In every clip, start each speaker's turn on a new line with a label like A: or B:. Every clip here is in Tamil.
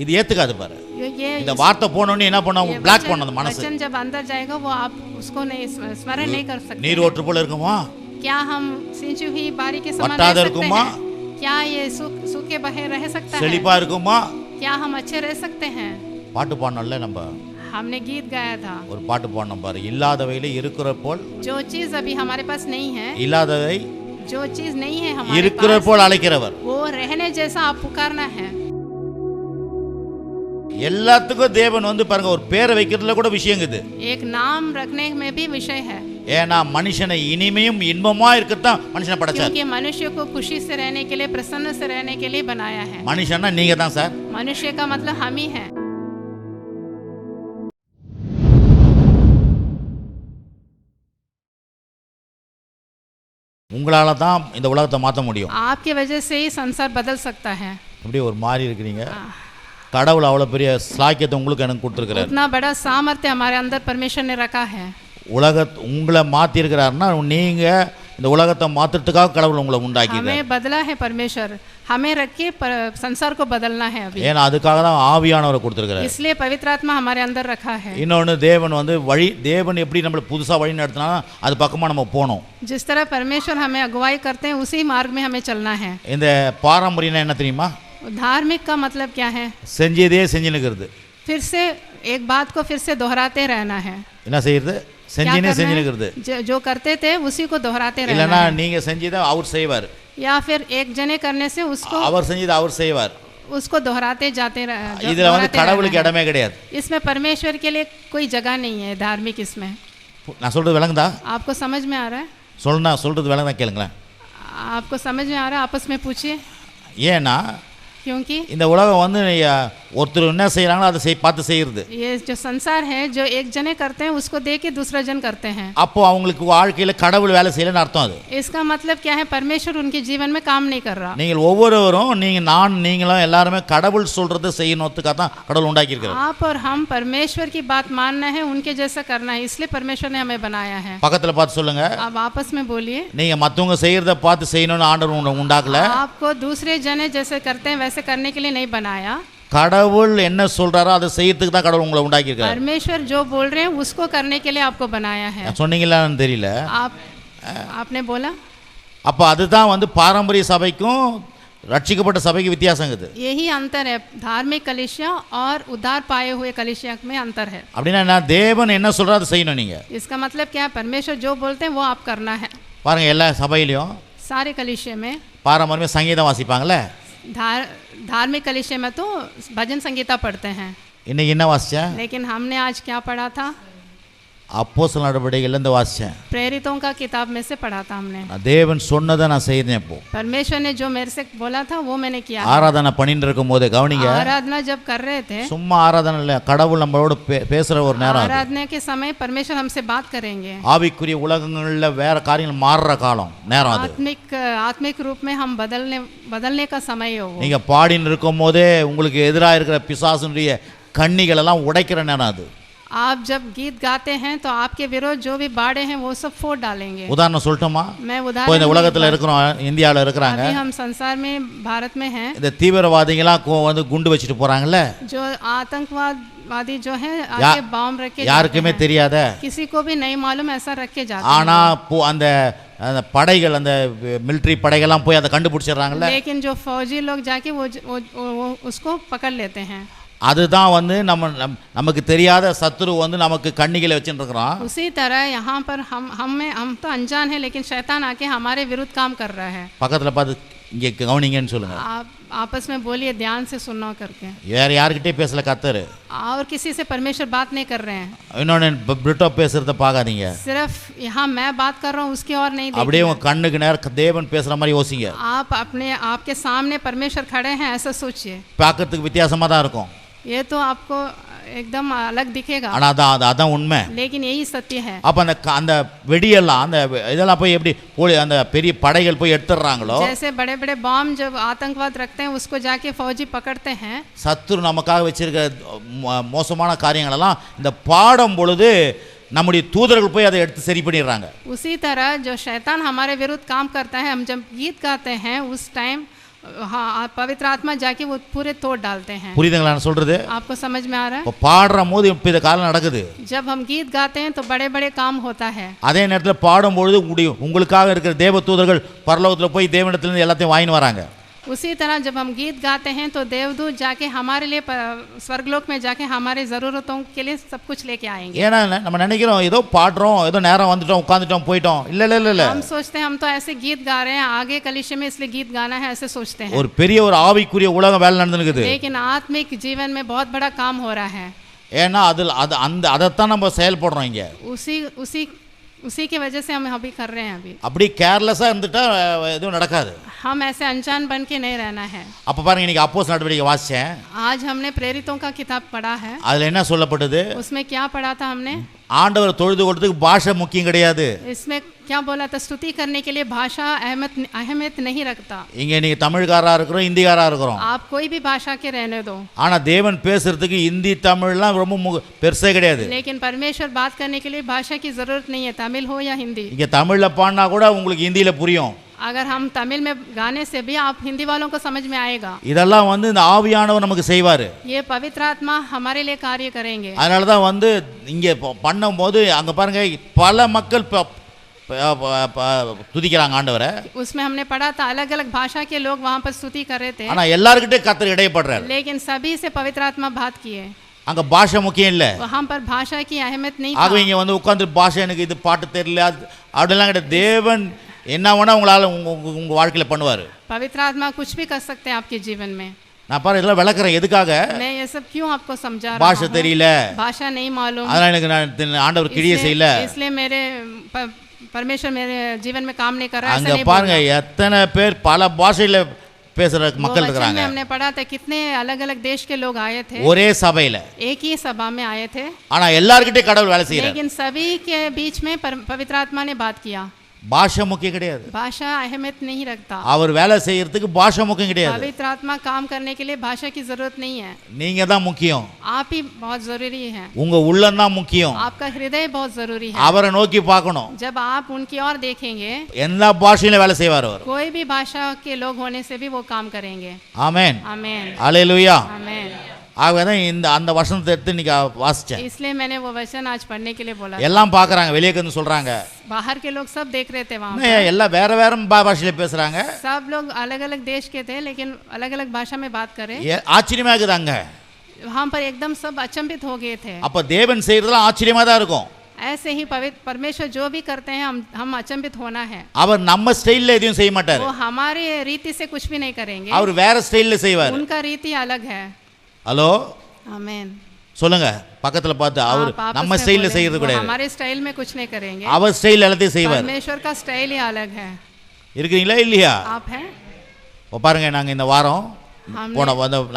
A: இது ஏத்துக்காது பாரு.
B: ये
A: இந்த வார்த்தை போனோன்னு என்ன பண்ணும், பிளாக் பண்ணது மனசு.
B: वचन जब अंदर जाएगा वो आप उसको नहीं स्मरण नहीं कर सकते।
A: நீர் ஓட்டு போல இருக்குமா,
B: क्या हम सिंची हुई बारी के समान
A: வட்டாத
B: रह सकते
A: இருக்குமா,
B: हैं? क्या ये सूखे बहे रह सकता है?
A: செழிப்பா இருக்குமா?
B: क्या हम अच्छे रह सकते हैं?
A: பாட்டு பாடணும்ல, நம்ம
B: हमने गीत गाया था,
A: ஒரு பாட்டு பாடணும் பாரு. இல்லாதவையில இருக்கிற போல்,
B: जो चीज अभी हमारे पास नहीं है,
A: இல்லாதவை
B: जो चीज नहीं है हमारे
A: இருக்கிற
B: पास,
A: போல் அழைக்கிறவர்.
B: वो रहने जैसा आप पुकारना है।
A: எல்லாத்துக்கும் தேவன் வந்து பாருங்க ஒரு பேரை வைக்கிறதுல கூட விஷயங்குது.
B: एक नाम रखने में भी विषय है,
A: ஏன்னா மனுஷனை இனிமையும் இன்பமா இருக்கத்தான் மனுஷனை படைச்சார்.
B: क्योंकि मनुष्य को खुशी से रहने के लिए, प्रसन्न से रहने के लिए बनाया है।
A: மனுஷன்னா நீங்க தான் சார்.
B: मनुष्य का मतलब हम ही है।
A: உங்களால தான் இந்த உலகத்தை மாற்ற முடியும்.
B: आपकी वजह से ही संसार बदल सकता है।
A: அப்படியே ஒரு மாறி இருக்கிறீங்க. கடவுள் அவ்வளவு பெரிய ஸ்லாக்கியத்தை உங்களுக்கு எனக்கு கொடுத்திருக்கிறார்.
B: उतना बड़ा सामर्थ्य हमारे अंदर परमेश्वर ने रखा है।
A: உங்களை மாத்தி இருக்கிறாருன்னா நீங்க இந்த உலகத்தை மாத்துறதுக்காக கடவுள் உங்களை உண்டாக்கிட்டார்.
B: हमें बदला है परमेश्वर, हमें रख के संसार को बदलना है अभी।
A: ஏன்னா அதுக்காக தான் ஆவியானவரை கொடுத்திருக்கிறார்.
B: इसलिए पवित्र आत्मा हमारे अंदर रखा है।
A: இன்னொன்று தேவன் வந்து தேவன் எப்படி நம்மளை புதுசா வழி நடத்தினா அது பக்கமா நம்ம போகணும்.
B: जिस तरह परमेश्वर हमें अगुवाई करते हैं उसी मार्ग में हमें चलना है।
A: இந்த பாரம்பரியம் என்ன தெரியுமா?
B: धार्मिक का मतलब क्या है?
A: செஞ்சதே செஞ்சுனுக்கிறது.
B: फिर से एक बात को फिर से दोहराते रहना है।
A: என்ன செய்யறது? செஞ்சினே செஞ்சுனுக்கிறது.
B: जो करते थे उसी को दोहराते रहना
A: இல்லனா
B: है।
A: நீங்க செஞ்சதை அவர் செய்வார்,
B: या फिर एक जने करने से उसको
A: அவர் செஞ்சதை அவர் செய்வார்.
B: उसको दोहराते जाते
A: இதுல வந்து கடவுளுக்கு இடமே கிடையாது.
B: इसमें परमेश्वर के लिए कोई जगह नहीं है धार्मिक इसमें।
A: நான் சொல்றது விளங்குதா?
B: आपको समझ में आ रहा है?
A: சொல்றது விளங்குதா கேளுங்களேன்.
B: आपको समझ में आ रहा है? आपस में पूछिए।
A: ஏன்னா
B: क्योंकि
A: இந்த உலகம் வந்து ஒருத்தர் என்ன செய்யறாங்களோ அதை பார்த்து செய்யறது.
B: ये जो संसार है जो एक जने करते हैं उसको देख के दूसरा जन करते हैं।
A: அப்போ அவங்களுக்கு வாழ்க்கையில கடவுள் வேலை செய்யலன்னு அர்த்தம். அது
B: इसका मतलब क्या है? परमेश्वर उनके जीवन में काम नहीं कर रहा।
A: நீங்கள் ஒவ்வொருவரும் நீங்களும் எல்லாரும் கடவுள் சொல்றதை செய்யணும்துக்காக தான் கடவுள் உண்டாக்கி இருக்காரு.
B: आप और हम परमेश्वर की बात मानना है, उनके जैसा करना है, इसलिए परमेश्वर ने हमें बनाया है।
A: பக்கத்துல பார்த்து சொல்லுங்க.
B: अब आपस में बोलिए।
A: நீங்க மத்தவங்க செய்யறத பார்த்து செய்யணும்னு ஆண்டவர் உங்களை உண்டாக்கல.
B: आपको दूसरे जने जैसे करते हैं वैसे करने के लिए नहीं बनाया।
A: கடவுள் என்ன சொல்றாரோ அதை செய்யறதுக்கு தான் கடவுள் உங்களை உண்டாக்கி இருக்காரு.
B: परमेश्वर जो बोल रहे हैं उसको करने के लिए आपको बनाया है।
A: சொன்னீங்களான்னு தெரியல,
B: आपने बोला।
A: அப்ப அதுதான் வந்து பாரம்பரிய சபைக்கும் ரட்சிக்கப்பட்ட சபைக்கு வித்தியாசம் இருக்குது.
B: यही अंतर है, धार्मिक कलीसिया और उद्धार पाए हुए कलीसिया में अंतर है।
A: அப்படின்னா தேவன் என்ன சொல்றாரோ அதை செய்யணும் நீங்க.
B: इसका मतलब क्या है? परमेश्वर जो बोलते हैं वो आप करना है।
A: பாருங்க எல்லா சபையிலயும்
B: सारे कलीसिया में
A: பாரம்பரியமா சங்கீதம் வாசிப்பாங்கல்ல.
B: धार्मिक कलीसिया में तो भजन संगीता पढ़ते हैं।
A: இன்னைக்கு என்ன வாசிச்சா?
B: लेकिन हमने आज क्या पढ़ा था?
A: அப்போஸ்தலர் நடவடிக்கையில இருந்து வாசிச்சேன்.
B: प्रेरितों का किताब में से पढ़ा था हमने।
A: தேவன் சொன்னதை நான் செய்தேன். இப்போ
B: परमेश्वर ने जो मेरे से बोला था वो मैंने किया।
A: ஆராதனை பண்ணிட்டு இருக்கும்போது கவனிங்க,
B: आराधना जब कर रहे थे,
A: சும்மா ஆராதனை இல்ல, கடவுள் நம்மளோட பேசுற ஒரு நேரம்.
B: आराधना के समय परमेश्वर हमसे बात करेंगे।
A: ஆவிக்குரிய உலகங்கள்ல வேற காரியங்கள் மாறுற காலம் நேரம் அது.
B: आत्मिक रूप में हम बदलने का समय है वो।
A: நீங்க பாடின்னு இருக்கும்போதே உங்களுக்கு எதிராக இருக்கிற பிசாசுடைய கண்ணிகள் எல்லாம் உடைக்கிற நேரம் அது.
B: आप जब गीत गाते हैं तो आपके विरोध जो भी बाड़े हैं वो सब फोड़ डालेंगे।
A: உதாரணம் சொல்லட்டுமா?
B: मैं
A: இப்போ
B: उदाहरण
A: இந்த உலகத்துல இருக்கிறோம், இந்தியாவில் இருக்கிறாங்க.
B: अभी हम संसार में भारत में हैं।
A: இந்த தீவிரவாதிகளாம் வந்து குண்டு வச்சுட்டு போறாங்கல்ல,
B: जो आतंकवादी जो है आगे बम रख के
A: யாருக்குமே தெரியாத,
B: किसी को भी नहीं मालूम ऐसा रख के जाते
A: ஆனா அந்த படைகள் அந்த மிலிட்டரி படைகள்லாம் போய் அதை கண்டுபிடிச்சிடுறாங்கல்ல.
B: लेकिन जो फौजी लोग जाके वो उसको पकड़ लेते हैं।
A: அதுதான் வந்து நமக்கு தெரியாத சத்துரு வந்து நமக்கு கண்ணிகளை வச்சுட்டு இருக்கிறான்.
B: उसी तरह यहाँ पर हम तो अनजान है, लेकिन शैतान आके हमारे विरुद्ध काम कर रहा है।
A: பக்கத்துல பார்த்து இங்கே கவனிங்கன்னு சொல்லுங்க.
B: आप आपस में बोलिए, ध्यान से सुनना करके।
A: வேற யார்கிட்டே பேசல கர்த்தர்,
B: और किसी से परमेश्वर बात नहीं कर रहे हैं।
A: இன்னொன்னு பிரிட்டோ பேசுறத பார்க்காதீங்க.
B: सिर्फ यहाँ मैं बात कर रहा हूँ उसकी और नहीं
A: அப்படியே உங்க கண்ணுக்கு நேர தேவன் பேசுற மாதிரி யோசிங்க.
B: आप आपके सामने परमेश्वर खड़े हैं ऐसा सोचिए।
A: பார்க்கிறதுக்கு வித்தியாசமா தான் இருக்கும்.
B: ये तो आपको एकदम अलग दिखेगा,
A: ஆனா அதான் உண்மை.
B: लेकिन यही सत्य है।
A: அப்ப அந்த வெடியெல்லாம் அந்த இதெல்லாம் போய் எப்படி அந்த பெரிய படைகள் போய் எடுத்துறாங்களோ,
B: जैसे बड़े बड़े बम जब आतंकवाद रखते हैं उसको जाके फौजी पकड़ते हैं।
A: சத்துரு நமக்காக வச்சிருக்க மோசமான காரியங்கள் எல்லாம் இந்த பாடும் பொழுது நம்முடைய தூதர்கள் போய் அதை எடுத்து சரி பண்ணிடுறாங்க.
B: उसी तरह जो शैतान हमारे विरुद्ध काम करता है, हम जब गीत गाते हैं उस टाइम हाँ पवित्र आत्मा जाके वो पूरे तोड़ डालते हैं।
A: புரியுதுங்களா நான் சொல்றது?
B: आपको समझ में आ रहा है?
A: இப்போ பாடுற போது இப்போ இந்த காலம் நடக்குது.
B: जब हम गीत गाते हैं तो बड़े बड़े काम होता है।
A: அதே நேரத்தில் பாடும்பொழுது உங்களுக்காக இருக்கிற தேவ தூதர்கள் பரலோகத்தில் போய் தேவனிடத்திலிருந்து எல்லாத்தையும் வாங்கிட்டு வராங்க.
B: उसी तरह जब हम गीत गाते हैं तो देवदूत जाके हमारे लिए स्वर्गलोक में जाके हमारे ज़रूरतों के लिए सब कुछ लेके आएंगे।
A: ஏன்னா நம்ம நினைக்கிறோம் ஏதோ பாடுறோம் ஏதோ நேரம் வந்துட்டோம் உட்காந்துட்டோம் போயிட்டோம். இல்ல இல்ல இல்ல இல்ல
B: हम सोचते हैं हम तो ऐसे गीत गा रहे हैं आगे कलीसिया में इसलिए गीत गाना है ऐसे सोचते हैं।
A: ஒரு பெரிய ஒரு ஆவிக்குரிய உலகம் வேலை நடந்துக்குது.
B: लेकिन आत्मिक जीवन में बहुत बड़ा काम हो रहा है।
A: ஏன்னா அதைத்தான் நம்ம செயல்படுறோம் இங்க.
B: उसी की वजह से हम अभी कर रहे हैं। अभी
A: அப்படி கேர்லெஸ்ஸா இருந்துட்டா எதுவும் நடக்காது.
B: हम ऐसे अनजान बन के नहीं रहना है।
A: அப்ப பாருங்க இன்னைக்கு அப்போஸ்தலர் நடவடிக்கை வாசிச்சேன்.
B: आज हमने प्रेरितों का किताब पढ़ा है।
A: அதுல என்ன சொல்லப்பட்டது?
B: उसमें क्या पढ़ा था हमने?
A: ஆண்டவர் தொழுது கொள்றதுக்கு பாஷை முக்கியம் கிடையாது.
B: इसमें क्या बोला था? स्तुति करने के लिए भाषा अहमियत नहीं रखता।
A: இங்க நீங்க தமிழ்காரா இருக்கிறோம் இந்திக்காரா இருக்கிறோம்.
B: आप कोई भी भाषा के रहने दो।
A: ஆனா தேவன் பேசுறதுக்கு இந்தி தமிழ்லாம் ரொம்ப பெருசே கிடையாது.
B: लेकिन परमेश्वर बात करने के लिए भाषा की जरूरत नहीं है, तमिल हो या हिंदी।
A: இங்க தமிழ்ல பாடினா கூட உங்களுக்கு ஹிந்தியில புரியும்.
B: अगर हम तमिल में गाने से भी आप हिंदी वालों को समझ में आएगा।
A: இதெல்லாம் இந்த ஆவியானவர் நமக்கு செய்வாரு.
B: ये पवित्र आत्मा हमारे लिए कार्य करेंगे।
A: அதனால தான் இங்க பண்ணும்போது அங்க பாருங்க பல மக்கள் துதிக்கிறாங்க ஆண்டவரை.
B: उसमें हमने पढ़ा था अलग अलग भाषा के लोग वहाँ पर स्तुति कर रहे थे।
A: ஆனா எல்லார்கிட்டே கர்த்தர் இடைப்படுறாரு.
B: लेकिन सभी से पवित्र आत्मा बात किए।
A: அங்க பாஷை முக்கியம் இல்ல.
B: वहाँ पर भाषा की अहमियत नहीं।
A: ஆக இங்க உட்கார்ந்து பாஷை எனக்கு இது பாட்டு தெரியல அப்படிலாம் கிடையாது. தேவன் என்ன வேணா உங்களால உங்க வாழ்க்கையில பண்ணுவாரு.
B: पवित्र आत्मा कुछ भी कर सकते हैं आपके जीवन में।
A: நான் பாரு இதெல்லாம் விளக்குறேன் எதுக்காக?
B: मैं ये सब क्यों आपको समझा रहा हूं?
A: பாஷை தெரியல,
B: भाषा नहीं मालूम,
A: அதனால எனக்கு நான் ஆண்டவர் கிரியை செய்யல,
B: इसलिए मेरे परमेश्वर मेरे जीवन में काम नहीं कर रहा है।
A: அங்க பாருங்க எத்தனை பேர் பல பாஷையில பேசுற மக்கள் இருக்காங்க.
B: हमने पढ़ा था कितने अलग अलग देश के लोग आए थे
A: ஒரே சபையில,
B: एक ही सभा में आए थे,
A: ஆனா எல்லார்கிட்டே கடவுள் வேலை செய்யறார்.
B: लेकिन सभी के बीच में पवित्र आत्मा ने बात किया।
A: பாஷை முக்கியம் கிடையாது.
B: भाषा अहमियत नहीं रखता।
A: அவர் வேலை செய்யறதுக்கு பாஷை முக்கியம் கிடையாது.
B: पवित्र आत्मा काम करने के लिए भाषा की जरूरत नहीं है।
A: நீங்க தான் முக்கியம்.
B: आप ही बहुत जरूरी है।
A: உங்க உள்ளம் தான் முக்கியம்.
B: आपका हृदय बहुत जरूरी है।
A: அவரை நோக்கி பார்க்கணும்.
B: जब आप उनकी ओर देखेंगे
A: எல்லா பாஷையில வேலை செய்வார் அவர்.
B: कोई भी भाषा के लोग होने से भी वो काम करेंगे।
A: ஆமென்.
B: आमेन।
A: ஹalleluya.
B: आमेन।
A: ஆகவேதான் அந்த வசனத்தை எடுத்து இன்னைக்கு வாசிச்சேன்.
B: इसलिए मैंने वो वचन आज पढ़ने के लिए बोला।
A: எல்லாம் பார்க்கறாங்க, வெளியே வந்து சொல்றாங்க.
B: बाहर के लोग सब देख रहे थे वहाँ
A: नहीं எல்லாம் வேற வேற பாஷையில பேசுறாங்க.
B: सब लोग अलग अलग देश के थे लेकिन अलग अलग भाषा में बात करे।
A: ஆச்சரியமா இருக்குதாங்க.
B: वहाँ पर एकदम सब अचंभित हो गए थे।
A: அப்ப தேவன் செய்யறதெல்லாம் ஆச்சரியமா தான் இருக்கும்.
B: ऐसे ही पवित्र परमेश्वर जो भी करते हैं हम अचंभित होना है।
A: அவர் நம்ம ஸ்டைல்ல எதையும் செய்ய மாட்டார்.
B: वो हमारे रीति से कुछ भी नहीं करेंगे।
A: அவர் வேற ஸ்டைல்ல செய்வார்.
B: उनका रीति अलग है।
A: ஹலோ
B: आमेन।
A: சொல்லுங்க பக்கத்துல பார்த்து அவர் நம்ம ஸ்டைல்ல செய்யறது கிடையாது.
B: हमारे स्टाइल में कुछ नहीं करेंगे।
A: அவர் ஸ்டைல் எல்லாத்தையும் செய்வார்.
B: परमेश्वर का स्टाइल ही अलग है।
A: இருக்கீங்களா இல்லையா?
B: आप हैं?
A: பாருங்க நாங்க இந்த வாரம்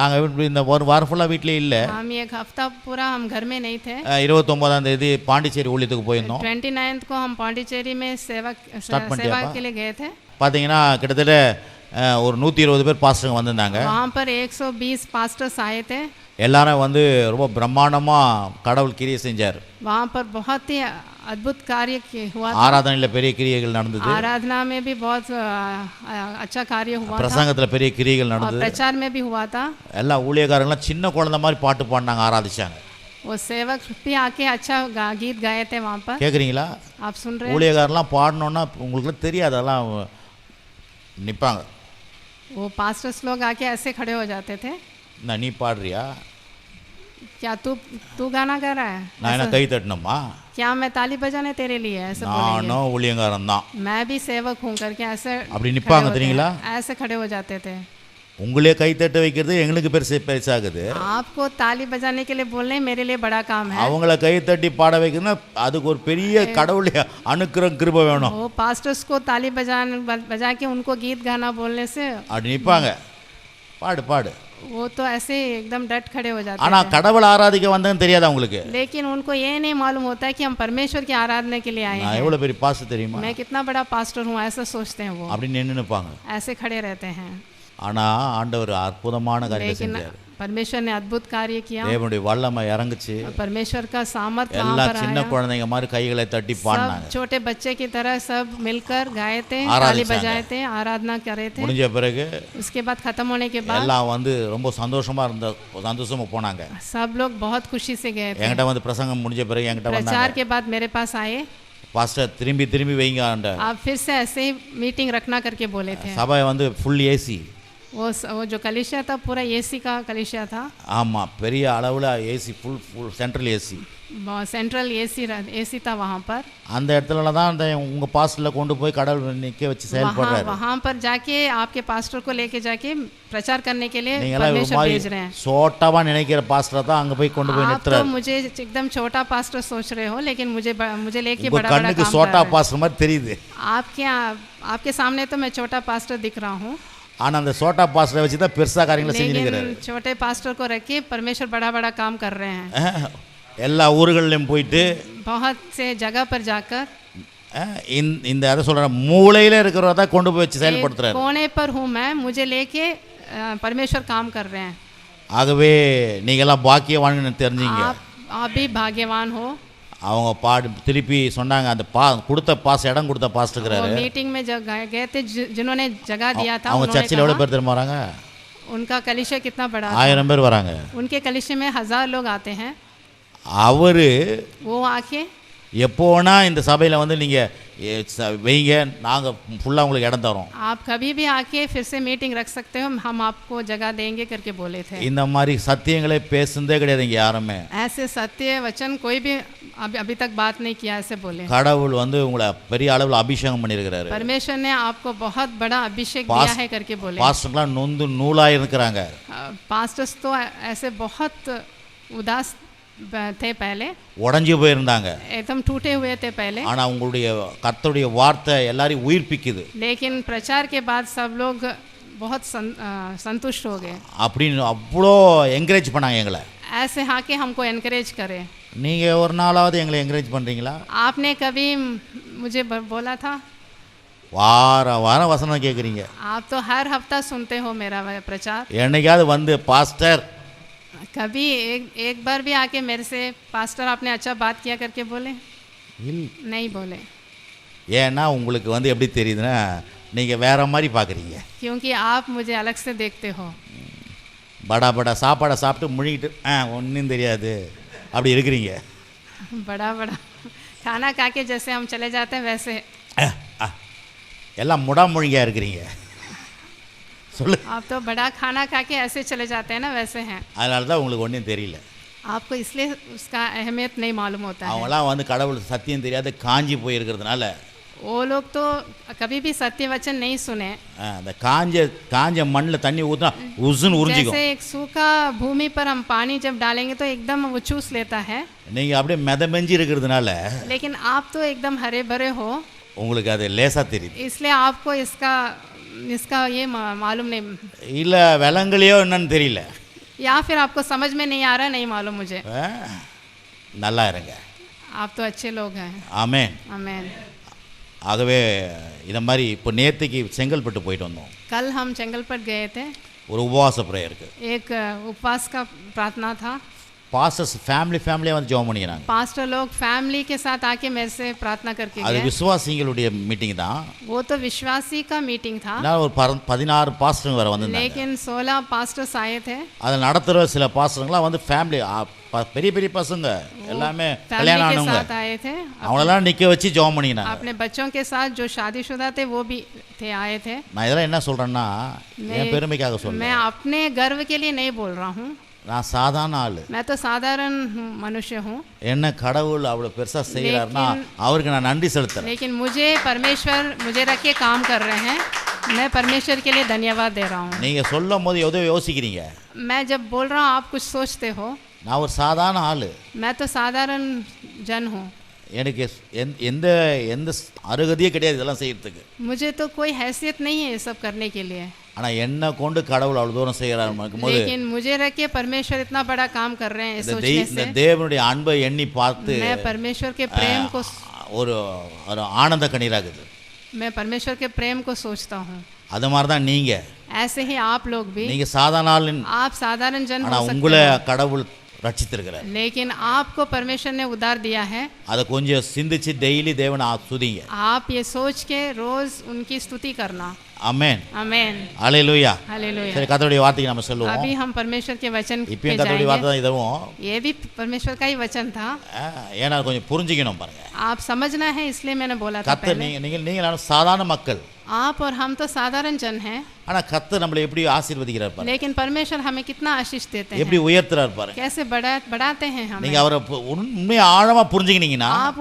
A: நாங்க இந்த ஒரு வாரம் ஃபுல்லா வீட்லயே இல்ல.
B: हम एक हफ्ता पूरा हम घर में नहीं थे।
A: 29ஆம் தேதி பாண்டிச்சேரி ஊழியத்துக்கு போயிருந்தோம்.
B: 29th को हम पांडिचेरी में सेवा के लिए गए थे।
A: பாத்தீங்கன்னா கிட்டத்தட்ட ஒரு 120 பேர் பாஸ்டர்ங்க வந்திருந்தாங்க.
B: वहाँ पर 120 पास्टर्स आए थे।
A: எல்லாரும் ரொம்ப பிரம்மாண்டமா கடவுள் கிரியை செஞ்சார்.
B: वहाँ पर बहुत ही अद्भुत कार्य हुआ।
A: ஆராதனையில பெரிய கிரியைகள் நடந்தது.
B: आराधना में भी बहुत अच्छा कार्य हुआ था।
A: பிரசங்கத்துல பெரிய கிரியைகள் நடந்தது.
B: प्रचार में भी हुआ था।
A: எல்லா ஊழியக்காரங்களும் சின்ன குழந்தை மாதிரி பாட்டு பாடினாங்க, ஆராதிச்சாங்க.
B: वो सेवक भी आके अच्छा गीत गाए थे वहाँ पर।
A: கேக்குறீங்களா?
B: आप सुन रहे हैं?
A: ஊழியக்காரலாம் பாடணும்னா உங்களுக்கு தெரியாது, அதெல்லாம் நிப்பாங்க.
B: वो पास्टर्स लोग आके ऐसे खड़े हो जाते थे।
A: நீ பாடுறியா?
B: क्या तू गाना गा रहा है?
A: நான் என்ன கை தட்டணுமா?
B: क्या मैं ताली बजाने तेरे लिए ऐसे बोलेंगे?
A: நானும் ஊழியக்காரன் தான்.
B: मैं भी सेवक हूँ करके ऐसे
A: அப்படி நிப்பாங்க தெரியுங்களா?
B: ऐसे खड़े हो जाते थे।
A: உங்களே கை தட்ட வைக்கிறது எங்களுக்கு பெருசாகுது.
B: आपको ताली बजाने के लिए बोलने मेरे लिए बड़ा काम है।
A: அவங்கள கை தட்டி பாட வைக்கணும்னா அதுக்கு ஒரு பெரிய கடவுளுடைய அனுக்கிரகம் கிருபை வேணும்.
B: वो पास्टर्स को ताली बजा के उनको गीत गाना बोलने से
A: அப்படி நிப்பாங்க, பாடு பாடு.
B: वो तो ऐसे एकदम डट खड़े हो जाते
A: ஆனா
B: हैं।
A: கடவுள் ஆராதிக்க வந்தேன்னு தெரியாது அவங்களுக்கு.
B: लेकिन उनको ये नहीं मालूम होता है कि हम परमेश्वर की आराधना के लिए आए
A: நான்
B: हैं।
A: எவ்வளவு பெரிய பாஸ்டர் தெரியுமா?
B: मैं कितना बड़ा पास्टर हूँ ऐसा सोचते हैं वो।
A: அப்படி நின்னுப்பாங்க.
B: ऐसे खड़े रहते हैं।
A: ஆனா ஆண்டவர் அற்புதமான காரியத்தை
B: लेकिन
A: செஞ்சார்.
B: परमेश्वर ने अद्भुत कार्य किया।
A: தேவனுடைய வல்லமை இறங்குச்சு.
B: परमेश्वर का सामर्थ वहाँ
A: எல்லாம்
B: पर
A: சின்ன
B: आया।
A: குழந்தைங்க மாதிரி கைகளை தட்டி
B: सब
A: பாடினாங்க.
B: छोटे बच्चे की तरह सब मिलकर गाए थे,
A: आराधिचांगे।
B: ताली बजाए थे, आराधना करे थे।
A: முடிஞ்ச பிறகு
B: उसके बाद खत्म होने के बाद
A: எல்லாம் வந்து ரொம்ப சந்தோஷமா போனாங்க.
B: सब लोग बहुत खुशी से गए थे।
A: என்கிட்ட வந்து பிரசங்கம் முடிஞ்ச பிறகு என்கிட்ட
B: प्रचार
A: வந்தாங்க.
B: के बाद मेरे पास आए,
A: பாஸ்டர் திரும்பி வைங்க ஆண்ட.
B: आप फिर से ऐसे ही मीटिंग रखना करके बोले थे।
A: சபை வந்து ஃபுல் ஏசி.
B: वो जो कलीसिया था पूरा एसी का कलीसिया था।
A: ஆமா, பெரிய அளவுல AC, full central AC.
B: Central AC था वहाँ पर।
A: அந்த இடத்துல தான் அந்த உங்க பாஸ்டர்ல கொண்டு போய் கடவுள் நிக்க வச்சு செயல்படுறாரு.
B: वहाँ पर जाके आपके पास्टर को लेके जाके प्रचार करने के लिए
A: நீங்க
B: परमेश्वर भेज रहे हैं।
A: சோட்டாவா நினைக்கிற பாஸ்டரை தான் அங்க போய் கொண்டு போய்
B: आप तो
A: நிறுத்துறாரு.
B: मुझे एकदम छोटा पास्टर सोच रहे हो, लेकिन मुझे लेके
A: உங்க
B: बड़ा बड़ा
A: கண்ணுக்கு
B: काम
A: சோட்டா
B: कर रहे
A: பாஸ்டர் மாதிரி தெரியுது.
B: हैं। आपके सामने तो मैं छोटा पास्टर दिख रहा हूँ,
A: ஆனா அந்த சோட்டா பாஸ்டரை வச்சு தான் பெருசா காரியங்களை செஞ்சுக்கிறாரு.
B: लेकिन छोटे पास्टर को रख के परमेश्वर बड़ा बड़ा काम कर रहे हैं।
A: எல்லா ஊர்களையும் போயிட்டு
B: बहुत से जगह पर जाकर
A: இந்த அதை சொல்ற மூளையில இருக்கிறவரை தான் கொண்டு போய் வச்சு செயல்படுத்துறாரு.
B: कोने पर हूँ मैं, मुझे लेके परमेश्वर काम कर रहे हैं।
A: ஆகவே நீங்கெல்லாம் பாக்கியவான்னு தெரிஞ்சீங்க.
B: आप भी भाग्यवान हो।
A: அவங்க திருப்பி சொன்னாங்க, அந்த கொடுத்த இடம் கொடுத்த பாஸ்டர் இருக்கிறாரு.
B: मीटिंग में जब गए थे, जिन्होंने जगह दिया था,
A: அவங்க சர்ச்சில் எவ்வளவு பேர் தெரியுமா வராங்க?
B: उनका कलीसिया कितना बड़ा,
A: 1000 பேர் வராங்க.
B: उनके कलीसिया में 1000 लोग आते हैं।
A: அவரு
B: वो आके
A: எப்போனா இந்த சபையில் வந்து நீங்கள் வைங்க, நாங்கள் ஃபுல்லாக உங்களுக்கு இடம் தரோம்.
B: आप कभी भी आके फिर से मीटिंग रख सकते हो, हम आपको जगह देंगे करके बोले थे।
A: இந்த மாதிரி சத்தியங்களே பேசுனதே கிடையாது இங்கே யாருமே.
B: ऐसे सत्य वचन कोई भी अभी तक बात नहीं किया, ऐसे बोले।
A: கடவுள் வந்து உங்களை பெரிய அளவில் அபிஷேகம் பண்ணியிருக்கிறாரு.
B: परमेश्वर ने आपको बहुत बड़ा अभिषेक दिया है करके बोले।
A: பாஸ்டர்லாம் நொந்து நூலாக இருக்கிறாங்க.
B: पास्टर्स तो ऐसे बहुत उदास थे पहले,
A: உடைஞ்சு போயிருந்தாங்க.
B: एकदम टूटे हुए थे पहले,
A: ஆனா உங்களுடைய கர்த்தருடைய வார்த்தை எல்லாரையும் உயிர்ப்பிக்குது.
B: लेकिन प्रचार के बाद सब लोग बहुत संतुष्ट हो गए।
A: அப்படின்னு அவ்வளோ என்கரேஜ் பண்ணாங்க எங்களை.
B: ऐसे आके हमको एनकरेज करे।
A: நீங்க ஒரு நாளாவது எங்களை என்கரேஜ் பண்றீங்களா?
B: आपने कभी मुझे बोला था?
A: வாரம் வசனம் கேட்குறீங்க.
B: आप तो हर हफ्ता सुनते हो मेरा प्रचार।
A: என்னைக்காவது வந்து பாஸ்டர்,
B: कभी एक बार भी आके मेरे से पास्टर आपने अच्छा बात किया करके बोले? नहीं बोले।
A: ஏன்னா உங்களுக்கு வந்து எப்படி தெரியுதுன்னா நீங்கள் வேற மாதிரி பார்க்குறீங்க.
B: क्योंकि आप मुझे अलग से देखते हो।
A: படா சாப்பாடை சாப்பிட்டு முழுகிட்டு ஒன்றும் தெரியாது அப்படி இருக்கிறீங்க.
B: बड़ा खाना खा के जैसे हम चले जाते हैं वैसे
A: எல்லாம் முடாமொழியாக இருக்கிறீங்க. சொல்லு.
B: आप तो बड़ा खाना खा के ऐसे चले जाते हैं ना, वैसे हैं।
A: அதனால தான் உங்களுக்கு ஒன்றும் தெரியல.
B: आपको इसलिए उसका अहमियत नहीं मालूम होता है।
A: அவங்களாம் வந்து கடவுள் சத்தியம் தெரியாத காஞ்சி போயிருக்கிறதுனால
B: वो लोग तो कभी भी सत्य वचन नहीं सुने।
A: அந்த காஞ்ச மண்ணில் தண்ணி ஊற்றினா உசுன்னு உறிஞ்சிக்கும்.
B: जैसे एक सूखा भूमि पर हम पानी जब डालेंगे तो एकदम वो चूस लेता है।
A: நீங்கள் அப்படியே மெதமெஞ்சி இருக்கிறதுனால
B: लेकिन आप तो एकदम हरे भरे हो,
A: உங்களுக்கு அது லேசாக தெரியுது.
B: इसलिए आपको इसका ये मालूम नहीं,
A: இல்லை விலங்குலையோ என்னன்னு தெரியல,
B: या फिर आपको समझ में नहीं आ रहा, नहीं मालूम मुझे।
A: நல்லா இருங்க.
B: आप तो अच्छे लोग हैं।
A: ஆமென்.
B: आमेन।
A: ஆகவே இதை மாதிரி இப்போ நேற்றுக்கு செங்கல்பட்டு போயிட்டு வந்தோம்.
B: कल हम चंगलपट गए थे,
A: ஒரு உபவாச ப்ரேயருக்கு.
B: एक उपवास का प्रार्थना था।
A: பாஸ்டர்ஸ் ஃபேமிலியாக வந்து ஜெபம் பண்ணிக்கிறாங்க.
B: पास्टर लोग फैमिली के साथ आके मेरे से प्रार्थना करके
A: அது
B: गए।
A: விசுவாசிகளுடைய மீட்டிங் தான்.
B: वो तो विश्वासी का मीटिंग था,
A: ஒரு 16 பாஸ்டருங்க வர வந்திருந்தாங்க.
B: लेकिन 16 पास्टर्स आए थे।
A: அதை நடத்துகிற சில பாஸ்டருங்களாம் வந்து ஃபேமிலி பெரிய பசங்க எல்லாமே கல்யாணம்
B: फैमिली के
A: ஆனவங்க,
B: साथ आए थे।
A: அவங்களெல்லாம் நிற்க வச்சு ஜெபம் பண்ணிக்கிறாங்க.
B: अपने बच्चों के साथ जो शादीशुदा थे वो भी थे, आए थे।
A: நான் இதெல்லாம் என்ன சொல்கிறேன்னா என் பெருமைக்காக சொல்றேன்.
B: मैं अपने गर्व के लिए नहीं बोल रहा हूँ,
A: நான் சாதாரண ஆள்.
B: मैं तो साधारण मनुष्य हूँ।
A: என்ன கடவுள் அவ்வளோ பெருசாக செய்கிறாருன்னா அவருக்கு நான் நன்றி செலுத்துறேன்.
B: लेकिन मुझे परमेश्वर मुझे रख के काम कर रहे हैं, मैं परमेश्वर के लिए धन्यवाद दे रहा हूँ।
A: நீங்கள் சொல்லும் போது எதோ யோசிக்கிறீங்க.
B: मैं जब बोल रहा हूँ आप कुछ सोचते हो।
A: நான் ஒரு சாதாரண ஆள்.
B: मैं तो साधारण जन हूँ,
A: எனக்கு எந்த அருகதையே கிடையாது இதெல்லாம் செய்யறதுக்கு.
B: मुझे तो कोई हैसियत नहीं है ये सब करने के लिए।
A: ஆனால் என்னை கொண்டு கடவுள் அவ்வளோ தூரம் செய்கிறார் இருக்கும்போது,
B: लेकिन मुझे रख के परमेश्वर इतना बड़ा काम कर रहे हैं सोचने
A: இந்த
B: से,
A: தேவனுடைய அன்பை எண்ணி பார்த்து
B: मैं परमेश्वर के प्रेम को
A: ஒரு ஆனந்த கண்ணீராகுது.
B: मैं परमेश्वर के प्रेम को सोचता हूँ।
A: அது மாதிரி தான் நீங்க.
B: ऐसे ही आप लोग भी,
A: நீங்க சாதாரண ஆள்,
B: आप साधारण जन
A: ஆனா
B: हो सकते
A: உங்களை
B: हो,
A: கடவுள் ரட்சித்திருக்கிறார்.
B: लेकिन आपको परमेश्वर ने उद्धार दिया है.
A: அதை கொஞ்சம் சிந்திச்சு டெய்லி தேவனை துதிங்க.
B: आप ये सोच के रोज उनकी स्तुति करना.
A: ஆமென்.
B: आमेन.
A: ஹalleluya.
B: हालेलुया.
A: சரி, கர்த்தருடைய வார்த்தைக்கு நம்ம சொல்லுவோம்.
B: अभी हम परमेश्वर के वचन पे
A: இப்பயும் கர்த்தருடைய வார்த்தை
B: जाएंगे.
A: தான் இதுவும்.
B: ये भी परमेश्वर का ही वचन था.
A: ஏன்னா கொஞ்சம் புரிஞ்சுக்கணும் பாருங்க.
B: आप समझना है, इसलिए मैंने बोला था
A: கர்த்தர்
B: पहले.
A: நீங்க சாதாரண மக்கள்,
B: आप और हम तो साधारण जन हैं,
A: ஆனா கர்த்தர் நம்மளை எப்படி ஆசீர்வதிக்கிறார் பாருங்க.
B: लेकिन परमेश्वर हमें कितना आशीष देते हैं,
A: எப்படி உயர்த்துறார் பாருங்க.
B: कैसे बढ़ाते हैं हमें.
A: நீங்க அவரை உண்மையா ஆழமா புரிஞ்சுக்கினீங்கன்னா,
B: आप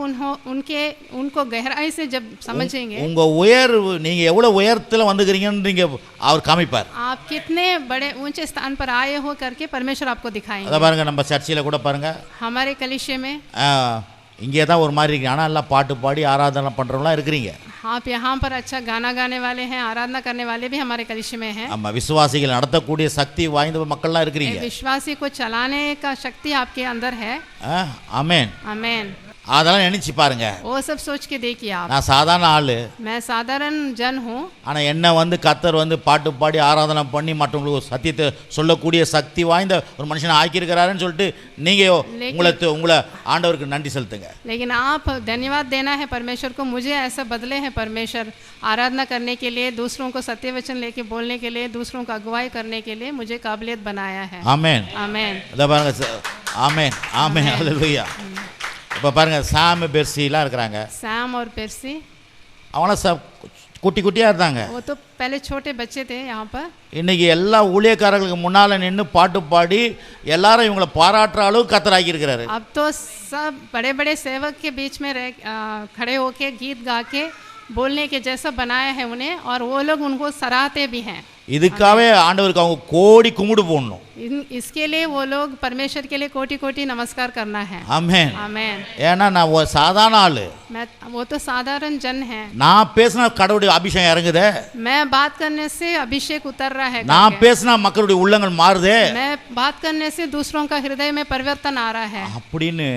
B: उनको गहराई से जब समझेंगे,
A: உங்க உயர்வு, நீங்க எவ்வளவு உயரத்துல வந்துக்கிறீங்கன்னு நீங்க அவர் காமிப்பார்.
B: आप कितने बड़े ऊंचे स्थान पर आए हो करके परमेश्वर आपको दिखाएंगे.
A: அத பாருங்க, நம்ம சர்ச்சில கூட பாருங்க,
B: हमारे कलीसिया में
A: இங்கே தான் ஒரு மாதிரி இருக்கு, ஆனால் எல்லாம் பாட்டு பாடி ஆராதனை பண்ணுறவங்களாம் இருக்கிறீங்க.
B: आप यहाँ पर अच्छा गाना गाने वाले हैं, आराधना करने वाले भी हमारे कलीसिया में हैं.
A: ஆமாம், விசுவாசிகள் நடத்தக்கூடிய சக்தி வாய்ந்த மக்கள்லாம் இருக்கிறீங்க.
B: विश्वासी को चलाने का शक्ति आपके अंदर है.
A: ஆமென்.
B: आमेन.
A: அதெல்லாம் நினைச்சு பாருங்க.
B: वो सब सोच के देखिए आप.
A: நான் சாதாரண ஆளு,
B: मैं साधारण जन हूँ,
A: ஆனால் என்ன கர்த்தர் பாட்டு பாடி ஆராதனை பண்ணி மற்றவங்களுக்கு சத்தியத்தை சொல்லக்கூடிய சக்தி வாய்ந்த ஒரு மனுஷனை ஆக்கியிருக்கிறாருன்னு சொல்லிட்டு நீங்கள் உங்களை ஆண்டவருக்கு நன்றி செலுத்துங்க.
B: लेकिन आप धन्यवाद देना है परमेश्वर को, मुझे ऐसा बदले हैं परमेश्वर आराधना करने के लिए, दूसरों को सत्य वचन लेके बोलने के लिए, दूसरों को अगुवाई करने के लिए मुझे काबिलियत बनाया है.
A: ஆமென்.
B: आमेन.
A: அத பாருங்க. ஆமென். ஆமென். ஹalleluya. இப்போ பாருங்க, சாம் பெர்சிலாம் இருக்கிறாங்க.
B: सैम और पेर्सी,
A: அவங்களாம் குட்டி குட்டியாக இருந்தாங்க.
B: वो तो पहले छोटे बच्चे थे यहाँ पर.
A: இன்னைக்கு எல்லா ஊழியக்காரர்களுக்கு முன்னால் நின்று பாட்டு பாடி எல்லாரும் இவங்களை பாராட்டுற அளவுக்கு கர்த்தர் ஆக்கியிருக்கிறாரு.
B: अब तो सब बड़े बड़े सेवक के बीच में खड़े होके गीत गा के बोलने के जैसा बनाया है उन्हें, और वो लोग उनको सराहते भी हैं. இதுக்காகவே
A: ஆண்டவருக்கு அவங்க கோடி கும்பிடு போடணும்.
B: इसके लिए वो लोग परमेश्वर के लिए कोटि कोटि नमस्कार करना है.
A: ஆமென்.
B: आमेन.
A: ஏன்னா நான் ஒரு சாதாரண ஆளு,
B: वो तो साधारण जन है.
A: நான் பேசினா கடவுளுடைய அபிஷேகம் இறங்குதே,
B: मैं बात करने से अभिषेक उतर रहा है,
A: நான் பேசினா மக்களுடைய உள்ளங்கள் மாறுதே,
B: मैं बात करने से दूसरों का हृदय में परिवर्तन आ रहा है,
A: அப்படின்னு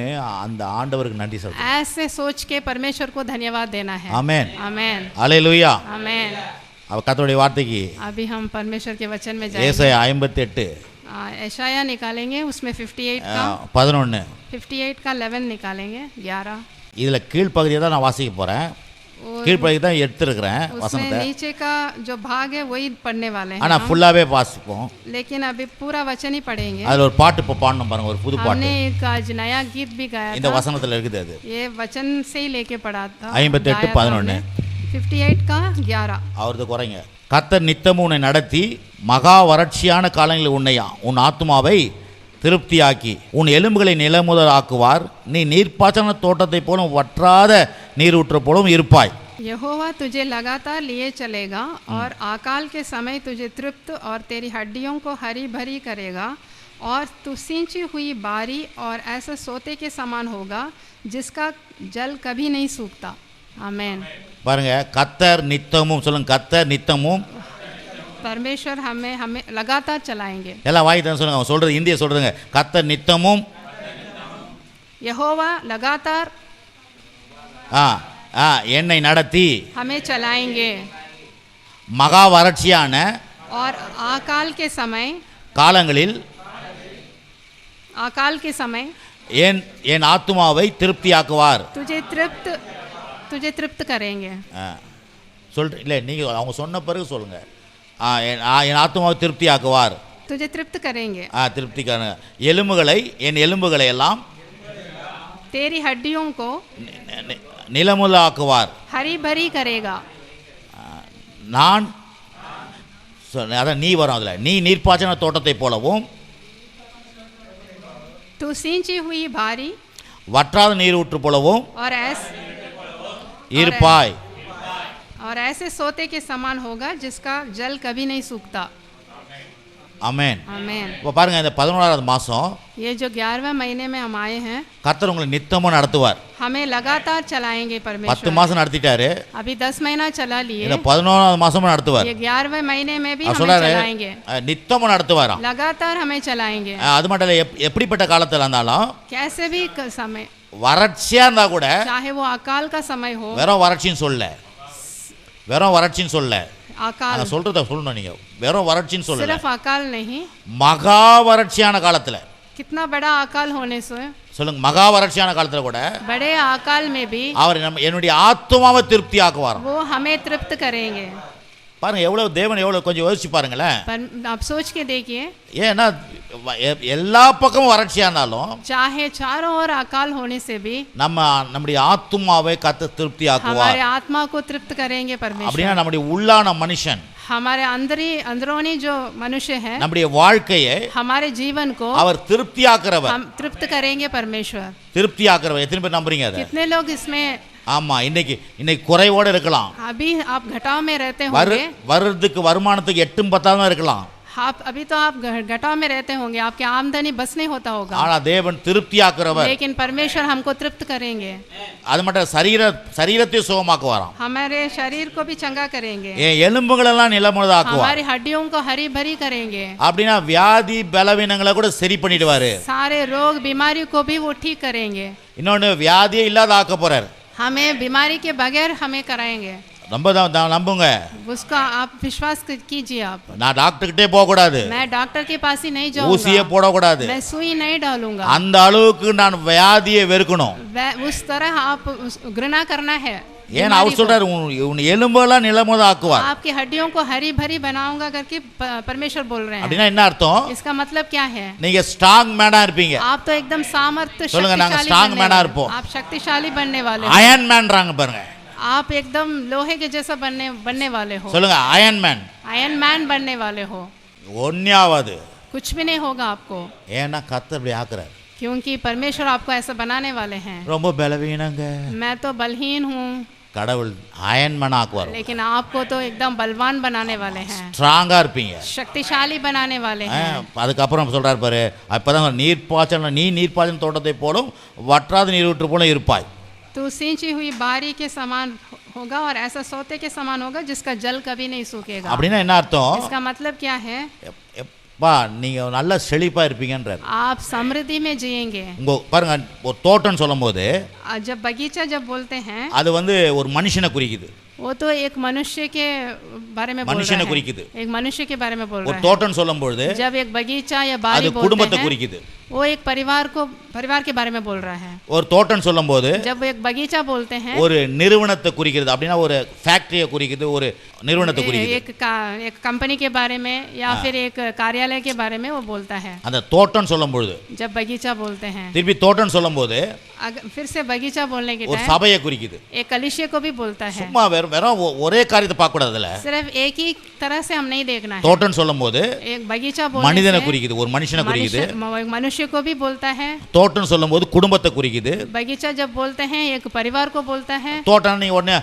A: அந்த ஆண்டவருக்கு நன்றி சொல்றேன்.
B: ऐसे सोच के परमेश्वर को धन्यवाद देना है.
A: आमेन.
B: आमेन.
A: हालेलुया.
B: आमेन.
A: अब கர்த்தருடைய வார்த்தைக்கு
B: अभी हम परमेश्वर के वचन में जाएंगे.
A: ஏசாயா 58
B: एशाया निकालेंगे, उसमें 58 का
A: 11
B: 58 का 11 निकालेंगे, 11.
A: இதுல கீழ்ப்பகுதியை தான் நான் வாசிக்க போறேன். கீழ்ப்பகுதி தான் எடுத்துருக்கிறேன்
B: उसमें
A: வசனத்தை.
B: नीचे का जो भाग है वही पढ़ने वाले हैं
A: ஆனா
B: हम.
A: ஃபுல்லாவே வாசிப்போம்.
B: लेकिन अभी पूरा वचन ही पढ़ेंगे.
A: அதுல ஒரு பாட்டு இப்போ பாடணும் பாருங்க, ஒரு புது பாட்டு.
B: हमने एक आज नया गीत भी गाया
A: இந்த
B: था,
A: வசனத்துல இருக்குது. அது
B: ये वचन से ही लेके पढ़ा था.
A: 58 11
B: 58 का 11.
A: அவரது குறைங்க. கர்த்தர் நித்தமும் உன்னை நடத்தி மகா வறட்சியான காலங்களில் உன் ஆத்துமாவை திருப்தியாக்கி உன் எலும்புகளை நிலமுதலாக்குவார். நீ நீர்ப்பாய்ச்சன தோட்டத்தை போலும் வற்றாத நீரூற்று போலும் இருப்பாய்.
B: यहोवा तुझे लगातार लिए चलेगा और अकाल के समय तुझे तृप्त और तेरी हड्डियों को हरी भरी करेगा, और तू सिंची हुई बारी और ऐसा सोते के समान होगा जिसका जल कभी नहीं सूखता. आमेन.
A: பாருங்க, கர்த்தர் நித்தமும் சொல்லுங்க, கர்த்தர் நித்தமும்
B: परमेश्वर हमें लगातार चलाएंगे.
A: எல்லாம் வாய் தான் சொல்லுங்க, அவன் சொல்றது இந்திய சொல்றதுங்க. கர்த்தர் நித்தமும்
B: यहोवा लगातार
A: என்னை நடத்தி
B: हमें चलाएंगे,
A: மகா வறட்சியான
B: और अकाल के समय
A: என் ஆத்துமாவை திருப்தியாக்குவார்.
B: तुझे तृप्त करेंगे.
A: இல்லை, நீங்க அவங்க சொன்ன பிறகு சொல்லுங்க. என் ஆத்துமாவை திருப்தியாக்குவார்.
B: तुझे तृप्त करेंगे.
A: திருப்திக்கான என் எலும்புகளை எல்லாம்
B: तेरी हड्डियों को
A: நிலமுலாக்குவார்.
B: हरी भरी करेगा.
A: நான் அதான் நீ வரும் அதில், நீ நீர்ப்பாய்ச்சன தோட்டத்தை போலவும்
B: तू सिंची हुई बारी
A: வற்றாத நீரூற்று போலவும் இருப்பாய்.
B: और ऐसे सोते के समान होगा जिसका जल कभी नहीं सूखता.
A: आमेन.
B: आमेन.
A: இப்போ பாருங்க, இந்த 11வது மாசம்,
B: ये जो 11वें महीने में हम आए हैं,
A: கர்த்தர் உங்களை நித்தமும் நடத்துவார்.
B: हमें लगातार चलाएंगे परमेश्वर.
A: 10 மாசம் நடத்திட்டாரு,
B: अभी 10 महीना चला लिए,
A: இந்த 11வது மாசமும் நடத்துவார்.
B: ये 11वें महीने में भी हमें चलाएंगे.
A: நித்தமும் நடத்துவாராம்.
B: लगातार हमें चलाएंगे.
A: அது மட்டும் இல்ல, எப்படிப்பட்ட காலத்துல இருந்தாலும்,
B: कैसे भी समय,
A: வறட்சியா இருந்தா கூட,
B: चाहे वो अकाल का समय हो,
A: வெறும் வறட்சின்னு சொல்ல
B: अकाल,
A: நான் சொல்றத சொல்லணும், நீங்க வெறும் வறட்சின்னு சொல்லல,
B: सिर्फ अकाल नहीं,
A: மகா வறட்சியான காலத்துல,
B: कितना बड़ा अकाल होने से,
A: சொல்லுங்க, மகா வறட்சியான காலத்துல கூட
B: बड़े अकाल में भी
A: அவர் என்னுடைய ஆத்துமாவை திருப்தி ஆக்குவாராம்.
B: वो हमें तृप्त करेंगे.
A: பாருங்க எவ்வளவு தேவன், எவ்வளவு கொஞ்சம் யோசிச்சு பாருங்களேன்.
B: आप सोच के देखिए,
A: ஏன்னா எல்லா பக்கமும் வறட்சியா இருந்தாலும்
B: चाहे चारों ओर अकाल होने से भी
A: நம்முடைய ஆத்துமாவை கர்த்தர் திருப்தி ஆக்குவார்.
B: हमारे आत्मा को तृप्त करेंगे परमेश्वर.
A: அப்படின்னா நம்முடைய உள்ளான மனுஷன்,
B: हमारे अंदरूनी जो मनुष्य है,
A: நம்முடைய வாழ்க்கையை
B: हमारे जीवन को
A: அவர் திருப்தி ஆக்குறவர்.
B: हम तृप्त करेंगे परमेश्वर.
A: திருப்தி ஆக்குறவர் எத்தனை பேர் நம்புறீங்க அதை?
B: कितने लोग इसमें,
A: ஆமா, இன்னைக்கு குறைவோட இருக்கலாம்,
B: अभी आप घटाव में रहते होंगे,
A: வருதுக்கு வருமானத்துக்கு 8-10 இருக்கலாம்,
B: आप अभी तो आप घटाव में रहते होंगे, आपकी आमदनी बस नहीं होता होगा,
A: ஆனா தேவன் திருப்தி ஆக்குறவர்.
B: लेकिन परमेश्वर हमको तृप्त करेंगे.
A: அது மட்டும் சரீரத்தை சுகமாக்குவாராம்,
B: हमारे शरीर को भी चंगा करेंगे,
A: எலும்புகள் எல்லாம் நிலமுள்ளதாக்குவார்.
B: हमारी हड्डियों को हरी भरी करेंगे.
A: அப்படின்னா வியாதி பலவீனங்களை கூட சரி பண்ணிடுவாரு.
B: सारे रोग बीमारी को भी वो ठीक करेंगे.
A: இன்னொன்னு வியாதியே இல்லாத ஆக்க போறார்.
B: हमें बीमारी के बगैर हमें कराएंगे.
A: ரொம்ப நம்புங்க,
B: उसका आप विश्वास कीजिए. आप,
A: நான் டாக்டர் கிட்டே போக கூடாது,
B: मैं डॉक्टर के पास ही नहीं
A: ஊசியே
B: जाऊंगा,
A: போடக்கூடாது,
B: मैं सुई नहीं डालूंगा,
A: அந்த அளவுக்கு நான் வியாதியை வெறுக்கணும்.
B: उस तरह आप घृणा करना है.
A: ஏன் அவர் சொல்றாரு, உன் எலும்பெல்லாம் நிலமுத ஆக்குவார்.
B: आपकी हड्डियों को हरी भरी बनाऊंगा करके परमेश्वर बोल रहे हैं.
A: அப்படின்னா என்ன அர்த்தம்?
B: इसका मतलब क्या है?
A: நீங்க ஸ்ட்ராங் மேனா இருப்பீங்க.
B: आप तो एकदम सामर्थ्य
A: சொல்லுங்க, நாங்க
B: शक्तिशाली
A: ஸ்ட்ராங்
B: बनने
A: மேனா
B: वाले,
A: இருப்போம்.
B: आप शक्तिशाली बनने वाले हो.
A: அயன் மேன்றாங்க பாருங்க,
B: आप एकदम लोहे के जैसा बनने वाले हो.
A: சொல்லுங்க அயன் மேன்.
B: आयरन मैन बनने वाले हो.
A: ஒன்னியாவது
B: कुछ भी नहीं होगा आपको,
A: ஏன்னா கர்த்தர் அப்படி ஆக்குறார்.
B: क्योंकि परमेश्वर आपको ऐसा बनाने वाले हैं.
A: ரொம்ப பலவீனங்க,
B: मैं तो बलहीन हूँ,
A: கடவுள் அயன் மேன் ஆக்குவார்.
B: लेकिन आपको तो एकदम बलवान बनाने वाले हैं,
A: ஸ்ட்ராங்கா இருப்பீங்க,
B: शक्तिशाली बनाने वाले हैं.
A: அதுக்கப்புறம் சொல்றாரு பாரு, அப்பதான் நீர்ப்பாய்ச்சல் தோட்டத்தை போலும் வற்றாத நீரூற்று போல இருப்பாய்.
B: तू सिंची हुई बारी के समान होगा और ऐसा सोते के समान होगा जिसका जल कभी नहीं सूखेगा.
A: அப்படின்னா என்ன அர்த்தம்?
B: इसका मतलब क्या है?
A: எப்பா நீங்க நல்ல செழிப்பா இருப்பீங்கன்றார்.
B: आप समृद्धि में जिएंगे.
A: உங்க பாருங்க, ஒரு தோட்டம் சொல்லும்போது
B: जब बगीचा जब बोलते हैं,
A: அது ஒரு மனுஷனை குறிக்குது.
B: वो तो एक मनुष्य के बारे में बोल रहा
A: மனுஷனை
B: है,
A: குறிக்குது.
B: एक मनुष्य के बारे में बोल
A: ஒரு
B: रहा है.
A: தோட்டம் சொல்லும்போது
B: जब एक बगीचा या बारी
A: அது
B: बोलते
A: குடும்பத்தை
B: हैं,
A: குறிக்குது.
B: वो एक परिवार के बारे में बोल रहा है.
A: ஒரு தோட்டம் சொல்லும்போது
B: जब एक बगीचा बोलते हैं,
A: ஒரு நிறுவனத்தை குறிக்கிறது. அப்படின்னா ஒரு ஃபேக்டரியை குறிக்குது, ஒரு நிறுவனத்தை குறிக்குது.
B: एक कंपनी के बारे में या फिर एक कार्यालय के बारे में वो बोलता है.
A: அந்த தோட்டம் சொல்லும்போது,
B: जब बगीचा बोलते हैं,
A: திருப்பி தோட்டம் சொல்லும்போது
B: फिर से बगीचा बोलने के
A: ஒரு
B: टाइम
A: சபையை குறிக்குது.
B: एक कलीसिया को भी बोलता है.
A: சும்மா வெறும் ஒரே காரியத்தை பார்க்க கூடாதுல.
B: सिर्फ एक ही तरह से हम नहीं देखना है.
A: தோட்டம் சொல்லும்போது
B: एक बगीचा बोलने
A: மனிதனை
B: से
A: குறிக்குது, ஒரு மனுஷனை குறிக்குது.
B: मनुष्य को भी बोलता है.
A: தோட்டம் சொல்லும்போது குடும்பத்தை குறிக்குது.
B: बगीचा जब बोलते हैं एक परिवार को बोलता है.
A: தோட்டம் நீ உடனே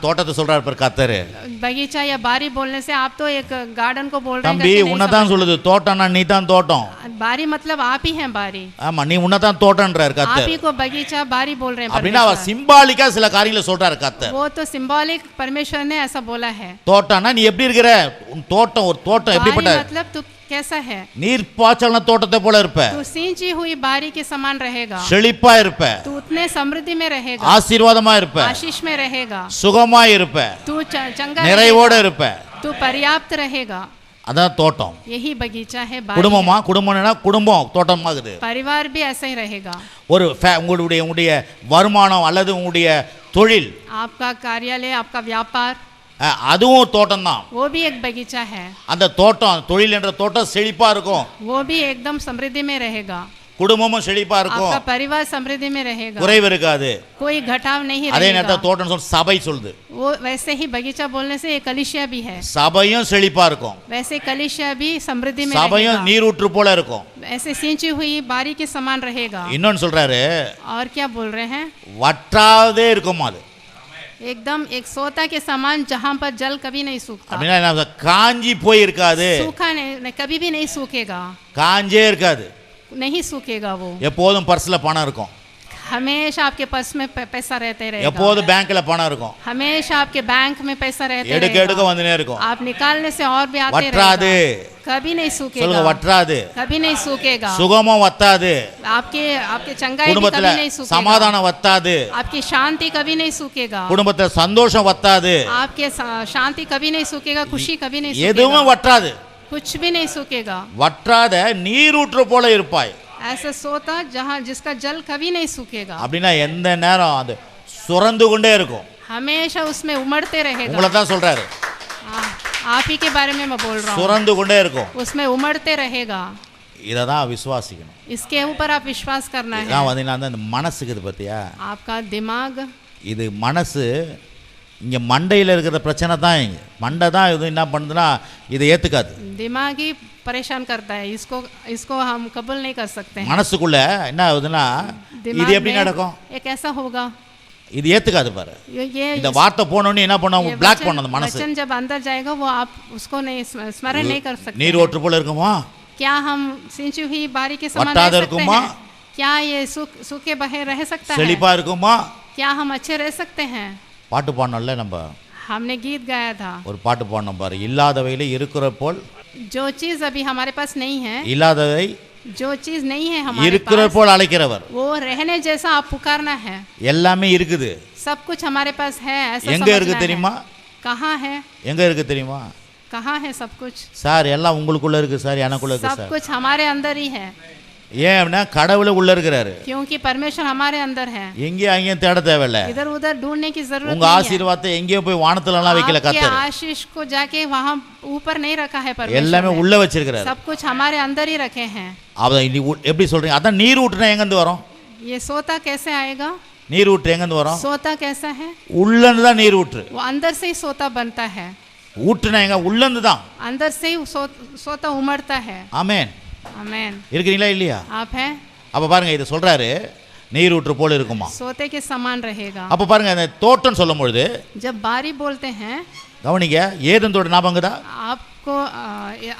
A: தோட்டத்தை சொல்றாரு பாரு கர்த்தர்.
B: बगीचा या बारी बोलने से आप तो एक गार्डन को बोल रहे हैं.
A: தம்பி உன்னதான் சொல்லுது, தோட்டம்னா நீ தான் தோட்டம்.
B: बारी मतलब आप ही हैं बारी.
A: ஆமா, நீ உன்னதான் தோட்டம்ன்றாரு
B: आप
A: கர்த்தர்.
B: ही को बगीचा बारी बोल रहे हैं.
A: அப்படினா அவர் சிம்பாலிக்கா சில காரியங்களை சொல்றாரு கர்த்தர்.
B: वो तो सिंबॉलिक परमेश्वर ने ऐसा बोला है.
A: தோட்டம்னா நீ எப்படி இருக்கிற, உன் தோட்டம் ஒரு தோட்டம் எப்படிப்பட்ட,
B: मतलब तू कैसा है?
A: நீர்ப்பாய்ச்சல்ன தோட்டத்தை போல இருப்ப,
B: तू सिंची हुई बारी के समान रहेगा,
A: செழிப்பா இருப்ப,
B: तू उतने समृद्धि में रहेगा,
A: ஆசீர்வாதமா இருப்ப,
B: आशीष में रहेगा,
A: சுகமா இருப்ப,
B: तू चंगा
A: நிறைவோட இருப்ப.
B: तू पर्याप्त रहेगा.
A: அதான் தோட்டம்.
B: यही बगीचा है.
A: குடும்பமா, குடும்பம்னா குடும்பம் தோட்டமாகுது.
B: परिवार भी ऐसा ही रहेगा.
A: ஒரு உங்களுடைய வருமானம் அல்லது உங்களுடைய தொழில்,
B: आपका कार्यालय, आपका व्यापार,
A: அதுவும் தோட்டம் தான்.
B: वो भी एक बगीचा है.
A: அந்த தோட்டம், தொழில் என்ற தோட்டம் செழிப்பா இருக்கும்.
B: वो भी एकदम समृद्धि में रहेगा.
A: குடும்பமும் செழிப்பா இருக்கும்,
B: आपका परिवार समृद्धि में रहेगा,
A: குறைவு இருக்காது.
B: कोई घटाव नहीं
A: அதே
B: रहेगा.
A: நேரத்தில் தோட்டம் சொல்ல சபை சொல்லுது.
B: वो वैसे ही बगीचा बोलने से एक कलीसिया भी है.
A: சபையும் செழிப்பா இருக்கும்,
B: वैसे कलीसिया भी समृद्धि में
A: சபையும்
B: रहेगा.
A: நீரூற்று போல இருக்கும்.
B: ऐसे सिंची हुई बारी के समान रहेगा.
A: இன்னொன்னு சொல்றாரு,
B: और क्या बोल रहे हैं?
A: வற்றாதே இருக்கும். அது
B: एकदम एक सोता के समान जहाँ पर जल कभी नहीं सूखता.
A: அப்படின்னா என்ன, காஞ்சி போய் இருக்காது,
B: सूखा नहीं, कभी भी नहीं सूखेगा,
A: காஞ்சே இருக்காது.
B: नहीं सूखेगा. वो
A: எப்போதும் பர்ஸ்ல பணம் இருக்கும்.
B: हमेशा आपके पर्स में पैसा रहते रहेगा,
A: எப்போது பேங்க்ல பணம் இருக்கும்,
B: हमेशा आपके बैंक में पैसा रहते
A: எடுக்க எடுக்க
B: रहेगा,
A: வந்துனே இருக்கும்,
B: आप निकालने से और भी आते
A: வற்றாது,
B: रहेगा, कभी नहीं
A: சொல்லுங்க
B: सूखेगा,
A: வற்றாது,
B: कभी नहीं सूखेगा,
A: சுகமும் வத்தாது,
B: आपके आपके चंगाई भी
A: குடும்பத்துல
B: कभी नहीं सूखेगा,
A: சமாதானம் வத்தாது,
B: आपकी शांति कभी नहीं सूखेगा,
A: குடும்பத்துல சந்தோஷம் வத்தாது,
B: आपके शांति कभी नहीं सूखेगा, खुशी कभी नहीं
A: எதுவும்
B: सूखेगा,
A: வற்றாது.
B: कुछ भी नहीं सूखेगा।
A: வற்றாத நீரூற்று போல இருப்பாய்.
B: ऐसा सोता जहाँ जिसका जल कभी नहीं सूखेगा,
A: அப்படின்னா எந்த நேரம் அது சுரந்து கொண்டே இருக்கும்.
B: हमेशा उसमें उमड़ते रहेगा।
A: உங்களை தான் சொல்றாரு,
B: आप ही के बारे में मैं बोल रहा हूँ,
A: சுரந்து கொண்டே இருக்கும்.
B: उसमें उमड़ते रहेगा।
A: இதை தான் விசுவாசிக்கணும்.
B: इसके ऊपर आप विश्वास करना है।
A: இதான் வந்து நான் இந்த மனசுக்கு இது பத்தியா,
B: आपका दिमाग,
A: இது மனசு இங்கே மண்டையில் இருக்கிற பிரச்சனை தான், இங்கே மண்டை தான் இது என்ன பண்ணுதுன்னா இதை ஏற்றுக்காது.
B: दिमाग ही परेशान करता है, इसको इसको हम कबूल नहीं कर सकते हैं।
A: மனசுக்குள்ள என்ன ஆகுதுன்னா இது எப்படி நடக்கும்,
B: ये कैसा होगा,
A: இது ஏற்றுக்காது பாரு.
B: ये
A: இந்த வார்த்தை போனோடனே என்ன பண்ணும், பிளாக் பண்ணும் அந்த மனசு.
B: वचन जब अंदर जाएगा वो आप उसको नहीं स्मरण नहीं कर सकते।
A: நீர் ஓற்று போல இருக்குமா,
B: क्या हम सिंची हुई बारी के समान
A: வட்டாத
B: रह सकते
A: இருக்குமா,
B: हैं? क्या ये सूखे बहे रह सकता है?
A: செழிப்பா இருக்குமா.
B: क्या हम अच्छे रह सकते हैं?
A: பாட்டு பாடணும்ல, நம்ம
B: हमने गीत गाया था,
A: ஒரு பாட்டு பாடணும் பாரு, இல்லாதவையில இருக்கிற போல்,
B: जो चीज अभी हमारे पास नहीं है,
A: இல்லாதவை
B: जो चीज नहीं है हमारे
A: இருக்கிற
B: पास,
A: போல் அழைக்கிறவர்.
B: वो रहने जैसा आप पुकारना है।
A: எல்லாமே இருக்குது.
B: सब कुछ हमारे पास है, ऐसा
A: எங்க இருக்கு
B: समझना
A: தெரியுமா,
B: है। कहाँ है,
A: எங்க இருக்கு தெரியுமா
B: कहाँ है सब कुछ?
A: சார், எல்லாம் உங்களுக்குள்ள இருக்கு சார், எனக்குள்ள இருக்கு
B: सब
A: சார்.
B: कुछ हमारे अंदर ही है,
A: ஏன் அப்படின்னா கடவுளை உள்ள இருக்கிறாரு,
B: क्योंकि परमेश्वर हमारे अंदर है।
A: எங்கேயும் அங்கேயும் தேட தேவையில்ல.
B: इधर उधर ढूंढने की जरूरत
A: உங்க
B: नहीं है।
A: ஆசீர்வாதத்தை எங்கேயும் போய் வானத்துலலாம் வைக்கல
B: आपके
A: கர்த்தர்,
B: आशीष को जाके वहाँ ऊपर नहीं रखा है
A: எல்லாமே
B: परमेश्वर ने।
A: உள்ள வச்சிருக்கிறாரு.
B: सब कुछ हमारे अंदर ही रखे हैं।
A: அதான் எப்படி சொல்றீங்க, அதான் நீர் ஊற்றுனா எங்கேருந்து வரும்,
B: ये सोता कैसे आएगा?
A: நீர் ஊற்று எங்கேருந்து வரும்,
B: सोता कैसा है?
A: உள்ளேருந்து தான் நீர் ஊற்று.
B: वो अंदर से ही सोता बनता है,
A: ஊற்றுனா எங்க, உள்ளேருந்து தான்.
B: अंदर से ही सोता उमड़ता है।
A: ஆமென்.
B: आमेन।
A: இருக்கிறீங்களா இல்லையா?
B: आप हैं?
A: அப்ப பாருங்க, இது சொல்றாரு நீர் ஊற்று போல இருக்குமா.
B: सोते के समान रहेगा।
A: அப்ப பாருங்க, அந்த தோட்டம் சொல்லும் பொழுது
B: जब बारी बोलते हैं,
A: கவனிங்க, ஏதன் தோட்டம் ஞாபகம்தா,
B: आपको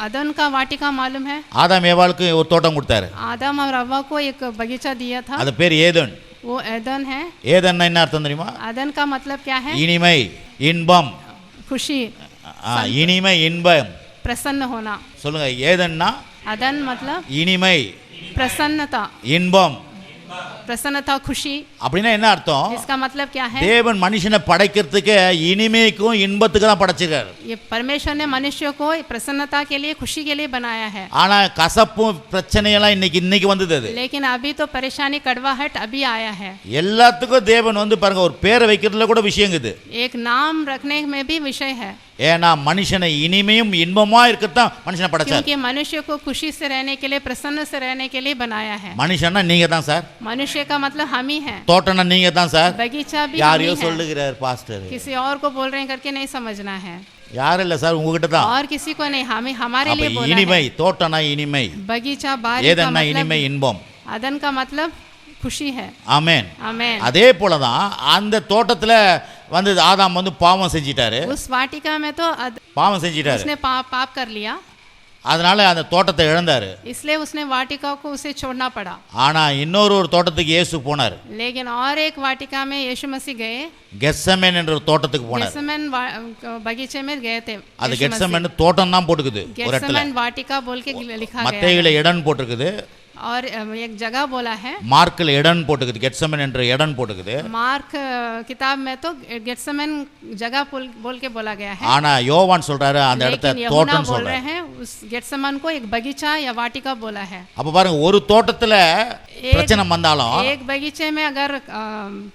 B: अदन का वाटिका मालूम है?
A: ஆதாம் ஏவாளுக்கு ஒரு தோட்டம் கொடுத்தாரு,
B: आदम और हव्वा को एक बगीचा दिया था,
A: அது பேர் ஏதன்.
B: वो एदन है।
A: ஏதன்னா என்ன அர்த்தம் தெரியுமா,
B: अदन का मतलब क्या है?
A: இனிமை, இன்பம்.
B: खुशी,
A: இனிமை, இன்பம்.
B: प्रसन्न होना।
A: சொல்லுங்க, ஏதன்னா
B: अदन मतलब
A: இனிமை,
B: प्रसन्नता,
A: இன்பம்.
B: प्रसन्नता, खुशी।
A: அப்படின்னா என்ன அர்த்தம்,
B: इसका मतलब क्या है?
A: தேவன் மனுஷனை படைக்கிறதுக்கு இனிமைக்கும் இன்பத்துக்கு தான் படைச்சிருக்காரு.
B: ये परमेश्वर ने मनुष्य को प्रसन्नता के लिए, खुशी के लिए बनाया है।
A: ஆனா கசப்பும் பிரச்சனையெல்லாம் இன்னைக்கு வந்தது. அது
B: लेकिन अभी तो परेशानी, कड़वाहट अभी आया है।
A: எல்லாத்துக்கும் தேவன் வந்து பாருங்க ஒரு பேரை வைக்கிறதுல கூட விஷயங்குது.
B: एक नाम रखने में भी विषय है,
A: ஏன்னா மனுஷனை இனிமையும் இன்பமா இருக்கத்தான் மனுஷனை படைச்சார்.
B: क्योंकि मनुष्य को खुशी से रहने के लिए, प्रसन्न से रहने के लिए बनाया है।
A: மனுஷன்னா நீங்க தான் சார்,
B: मनुष्य का मतलब हम ही हैं,
A: தோட்டம்னா நீங்க தான் சார்.
B: बगीचा भी हम
A: யாரையோ
B: ही हैं।
A: சொல்லுகிறார் பாஸ்டர்,
B: किसी और को बोल रहे हैं करके नहीं समझना है,
A: யாரும் இல்ல சார், உங்ககிட்ட தான்.
B: और किसी को नहीं, हमें हमारे
A: அப்ப
B: लिए बोला
A: இனிமை,
B: है।
A: தோட்டம்னா இனிமை,
B: बगीचा, बारी का
A: ஏதன்னா இனிமை,
B: मतलब,
A: இன்பம்.
B: अदन का मतलब खुशी है।
A: ஆமென்.
B: आमेन।
A: அதே போலதான் அந்த தோட்டத்துல வந்து ஆதாம் வந்து பாவம் செஞ்சிட்டாரு,
B: उस वाटिका में तो
A: பாவம் செஞ்சிட்டாரு,
B: उसने पाप कर लिया,
A: அதனால அந்த தோட்டத்தை இழந்தாரு.
B: इसलिए उसने वाटिका को उसे छोड़ना पड़ा।
A: ஆனா இன்னொரு தோட்டத்துக்கு இயேசு போனார்,
B: लेकिन और एक वाटिका में यीशु मसीह गए,
A: கெத்செமேன் என்ற தோட்டத்துக்கு போனார்.
B: गेत्सेमन बगीचे में गए थे।
A: அது கெத்செமேன் தோட்டம் தான் போட்டுக்குது ஒரு இடத்துல,
B: गेत्सेमन वाटिका बोल के लिखा गया
A: மத்தேயுல எடன் போட்டுக்குது,
B: और एक जगह बोला है,
A: மார்க்ல எடன் போட்டுக்குது, கெத்செமேன் என்ற எடன் போட்டுக்குது.
B: मार्क किताब में तो गेत्सेमन जगह बोल के बोला गया है,
A: ஆனா யோவான் சொல்றாரு அந்த இடத்தை
B: लेकिन यूहन्ना
A: தோட்டம்
B: बोल रहे
A: சொல்றாரு.
B: हैं उस गेत्सेमन को एक बगीचा या वाटिका बोला है।
A: அப்ப பாருங்க, ஒரு தோட்டத்துல பிரச்சனை வந்தாலும்
B: एक बगीचे में अगर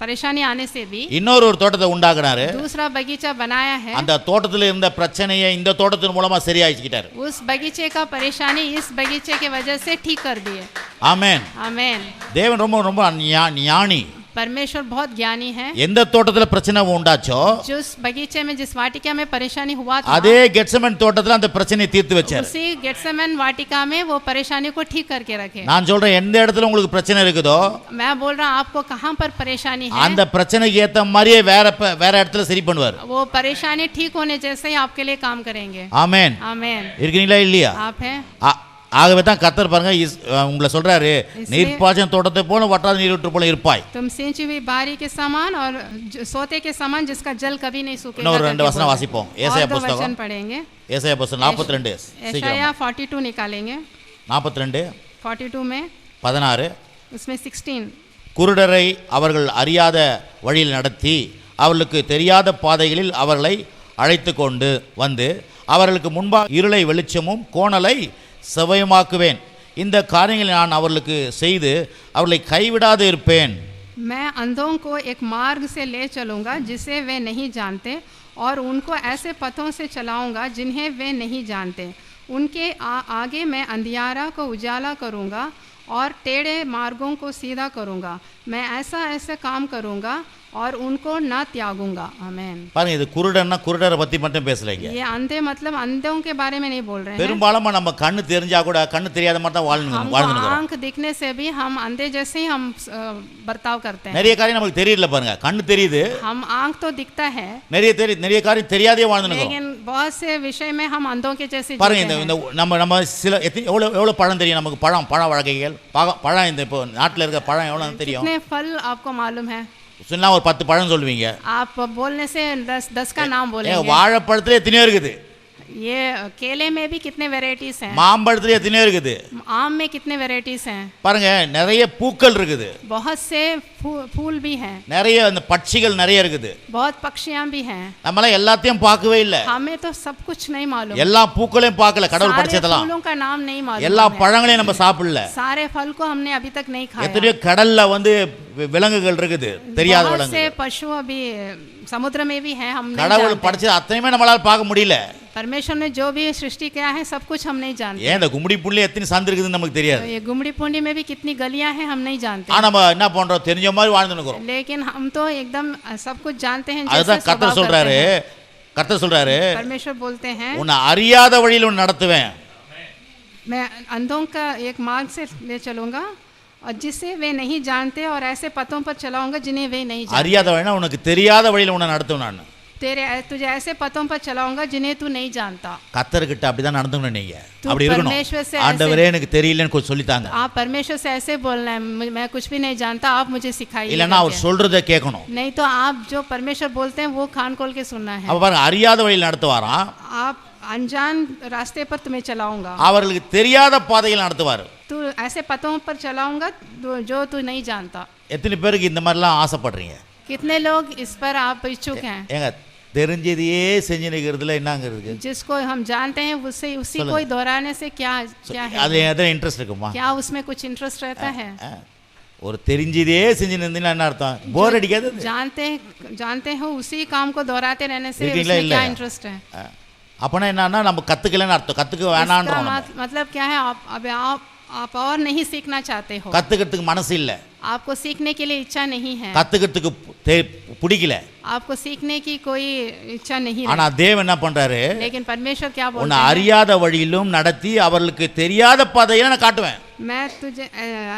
B: परेशानी आने से भी
A: இன்னொரு தோட்டத்தை உண்டாக்குனாரு,
B: दूसरा बगीचा बनाया है,
A: அந்த தோட்டத்துல இருந்த பிரச்சனையை இந்த தோட்டத்தின் மூலமா சரியாக்கிட்டாரு.
B: उस बगीचे का परेशानी इस बगीचे के वजह से ठीक कर दिए।
A: ஆமென்.
B: आमेन।
A: தேவன் ரொம்ப ரொம்ப ஞானி.
B: परमेश्वर बहुत ज्ञानी है।
A: எந்த தோட்டத்துல பிரச்சனை உண்டாச்சோ
B: जिस बगीचे में, जिस वाटिका में परेशानी हुआ था,
A: அதே கெத்செமேன் தோட்டத்துல அந்த பிரச்சனையை தீர்த்து வச்சார்.
B: उसी गेत्सेमन वाटिका में वो परेशानी को ठीक करके रखे।
A: நான் சொல்றேன், எந்த இடத்துல உங்களுக்கு பிரச்சனை இருக்குதோ
B: मैं बोल रहा हूँ, आपको कहाँ पर परेशानी है,
A: அந்த பிரச்சனைக்கு ஏத்த மாதிரியே வேற இடத்துல சரி பண்ணுவார்.
B: वो परेशानी ठीक होने जैसे ही आपके लिए काम करेंगे।
A: ஆமென்.
B: आमेन।
A: இருக்கீங்களா இல்லையா?
B: आप हैं?
A: ஆகவே தான் கர்த்தர் பாருங்க உங்களை சொல்றாரு, நீர்ப்பாய்ச்சன தோட்டத்தை போல வற்றாத நீரூற்று போல இருப்பாய்.
B: तुम सिंची हुई बारी के समान और सोते के समान जिसका जल कभी नहीं सूखेगा।
A: இன்னொரு ரெண்டு வசனம் வாசிப்போம். ஏசாயா
B: और दो वचन
A: புத்தகம்,
B: पढ़ेंगे।
A: ஏசாயா புத்தகம் 42
B: यशायाह 42 निकालेंगे।
A: 42
B: 42 में
A: 16.
B: उसमें 16
A: குருடரை அவர்கள் அறியாத வழியில் நடத்தி அவர்களுக்கு தெரியாத பாதைகளில் அவர்களை அழைத்து கொண்டு வந்து அவர்களுக்கு முன்பாக இருளை வெளிச்சமும் கோணலை செவ்வையுமாக்குவேன். இந்த காரியங்களை நான் அவர்களுக்கு செய்து அவர்களை கைவிடாது இருப்பேன்.
B: मैं अंधों को एक मार्ग से ले चलूँगा जिसे वे नहीं जानते और उनको ऐसे पथों से चलाऊँगा जिन्हें वे नहीं जानते। उनके आगे मैं अंधियारा को उजाला करूँगा और टेढ़े मार्गों को सीधा करूँगा। मैं ऐसा काम करूँगा और उनको न त्यागूंगा। आमीन।
A: பாருங்க, இது குருடன்னா குருடரை பத்தி மட்டும் பேசலைங்க.
B: ये अंधे मतलब अंधों के बारे में नहीं बोल रहे हैं।
A: பெரும்பாலும் நம்ம கண்ணு தெரிஞ்சா கூட கண்ணு தெரியாத மாதிரி தான் வாழ்ந்துங்க.
B: आंख दिखने से भी हम अंधे जैसे ही हम बर्ताव करते हैं।
A: நிறைய காரியம் நமக்கு தெரியல பாருங்க, கண்ணு தெரியுது,
B: हम आंख तो दिखता है,
A: நிறைய காரியம் தெரியாதே வாழ்ந்துங்க.
B: लेकिन बहुत से विषय में हम अंधों के जैसे
A: பாருங்க, இந்த நம்ம சில எவ்வளவு பழம் தெரியும் நமக்கு, பழ வகைகள் பழம், இந்த இப்போ நாட்டில் இருக்க பழம் எவ்வளவு தெரியும்?
B: कितने फल आपको मालूम है?
A: சொன்னா ஒரு 10 பழம் சொல்லுவீங்க.
B: आप बोलने से 10 का नाम बोलेंगे।
A: வாழைப்பழத்துல எத்தனையோ இருக்குது,
B: ये केले में भी कितने वेराइटीज हैं,
A: மாம்பழத்துல எத்தனையோ இருக்குது,
B: आम में कितने वेराइटीज हैं,
A: பாருங்க நிறைய பூக்கள் இருக்குது,
B: बहुत से फूल भी हैं,
A: நிறைய அந்த பட்சிகள் நிறைய இருக்குது,
B: बहुत पक्षियां भी हैं।
A: நம்மளாம் எல்லாத்தையும் பார்க்கவே இல்ல,
B: हमें तो सब कुछ नहीं मालूम,
A: எல்லா பூக்களையும் பார்க்கல, கடவுள் படைச்சதெல்லாம்,
B: फूलों का नाम नहीं मालूम,
A: எல்லா பழங்களையும் நம்ம சாப்பிடல,
B: सारे फल को हमने अभी तक नहीं खाया।
A: எத்தனையோ கடல்ல வந்து விலங்குகள் இருக்குது, தெரியாத விலங்குகள்,
B: बहुत से पशु अभी समुद्र में भी हैं, हम नहीं
A: கடவுள்
B: जानते।
A: படைச்சது அத்தனையுமே நம்மளால பார்க்க முடியல.
B: परमेश्वर ने जो भी सृष्टि किया है सब कुछ हम नहीं जानते।
A: ஏன் இந்த கும்மிடி புள்ளி எத்தனை சந்து இருக்குதுன்னு நமக்கு தெரியாது.
B: ये गुमड़ी पुंडी में भी कितनी गलियां हैं हम नहीं जानते।
A: ஆனா நம்ம என்ன பண்றோம், தெரிஞ்ச மாதிரி வாழ்ந்துட்டு இருக்கோம்.
B: लेकिन हम तो एकदम सब कुछ जानते हैं,
A: அதுதான்
B: जैसे
A: கர்த்தர்
B: स्वभाव
A: சொல்றாரு,
B: करते हैं।
A: கர்த்தர் சொல்றாரு,
B: परमेश्वर बोलते हैं
A: உன்னை அறியாத வழியில் உன்னை நடத்துவேன்.
B: मैं अंधों का एक मार्ग से ले चलूंगा और जिसे वे नहीं जानते और ऐसे पथों पर चलाऊंगा जिन्हें वे नहीं जानते।
A: அறியாத வழினா உனக்கு தெரியாத வழியில் உன்னை நடத்துவேன் நான்.
B: तुझे ऐसे पथों पर चलाऊंगा जिन्हें तू नहीं जानता।
A: கர்த்தர்கிட்ட அப்படிதான் நடந்துக்கணும் நீங்க.
B: तू
A: அப்படி
B: परमेश्वर से
A: இருக்கணும். ஆண்டவரே எனக்கு தெரியலன்னு கொஞ்சம் சொல்லித்தாங்க.
B: आप परमेश्वर से ऐसे बोलना है, मैं कुछ भी नहीं जानता, आप मुझे सिखाइए।
A: இல்லனா அவர் சொல்றதை கேட்கணும்.
B: नहीं तो आप जो परमेश्वर बोलते हैं वो कान खोल के सुनना है।
A: அப்ப பாருங்க, அறியாத வழியில் நடத்துவாராம்.
B: आप अनजान रास्ते पर तुम्हें चलाऊंगा,
A: அவர்களுக்கு தெரியாத பாதையில் நடத்துவார்.
B: तू ऐसे पथों पर चलाऊंगा जो तू नहीं जानता।
A: எத்தனை பேருக்கு இந்த மாதிரிலாம் ஆசைப்படுறீங்க?
B: कितने लोग इस पर आप इच्छुक हैं?
A: ஏங்க தெரிஞ்சதையே செஞ்சு நிக்கிறதுல என்னங்க இருக்கு?
B: जिसको हम जानते हैं उसी को ही दोहराने से क्या है?
A: அது எதுல இன்ட்ரெஸ்ட் இருக்குமா?
B: क्या उसमें कुछ इंटरेस्ट रहता है?
A: ஒரு தெரிஞ்சதே செஞ்சு நின்றீங்கன்னா என்ன அர்த்தம்? போர் அடிக்காது?
B: जानते हो उसी काम को दोहराते रहने से
A: இருக்கீங்களா
B: उसमें
A: இல்ல?
B: क्या इंटरेस्ट है?
A: அப்பனா என்னன்னா நம்ம கத்துக்கலன்னு அர்த்தம், கத்துக்க வேணான்றோம்.
B: मतलब क्या है, आप और नहीं सीखना चाहते हो,
A: கத்துக்கிறதுக்கு மனசு இல்ல,
B: आपको सीखने के लिए इच्छा नहीं है,
A: கத்துக்கிறதுக்கு பிடிக்கல,
B: आपको सीखने की कोई इच्छा नहीं
A: ஆனா தேவன் என்ன பண்றாரு,
B: लेकिन परमेश्वर क्या बोलता
A: உன்னை
B: है,
A: அறியாத வழியிலும் நடத்தி அவர்களுக்கு தெரியாத பாதையில நான் காட்டுவேன்.
B: मैं तुझे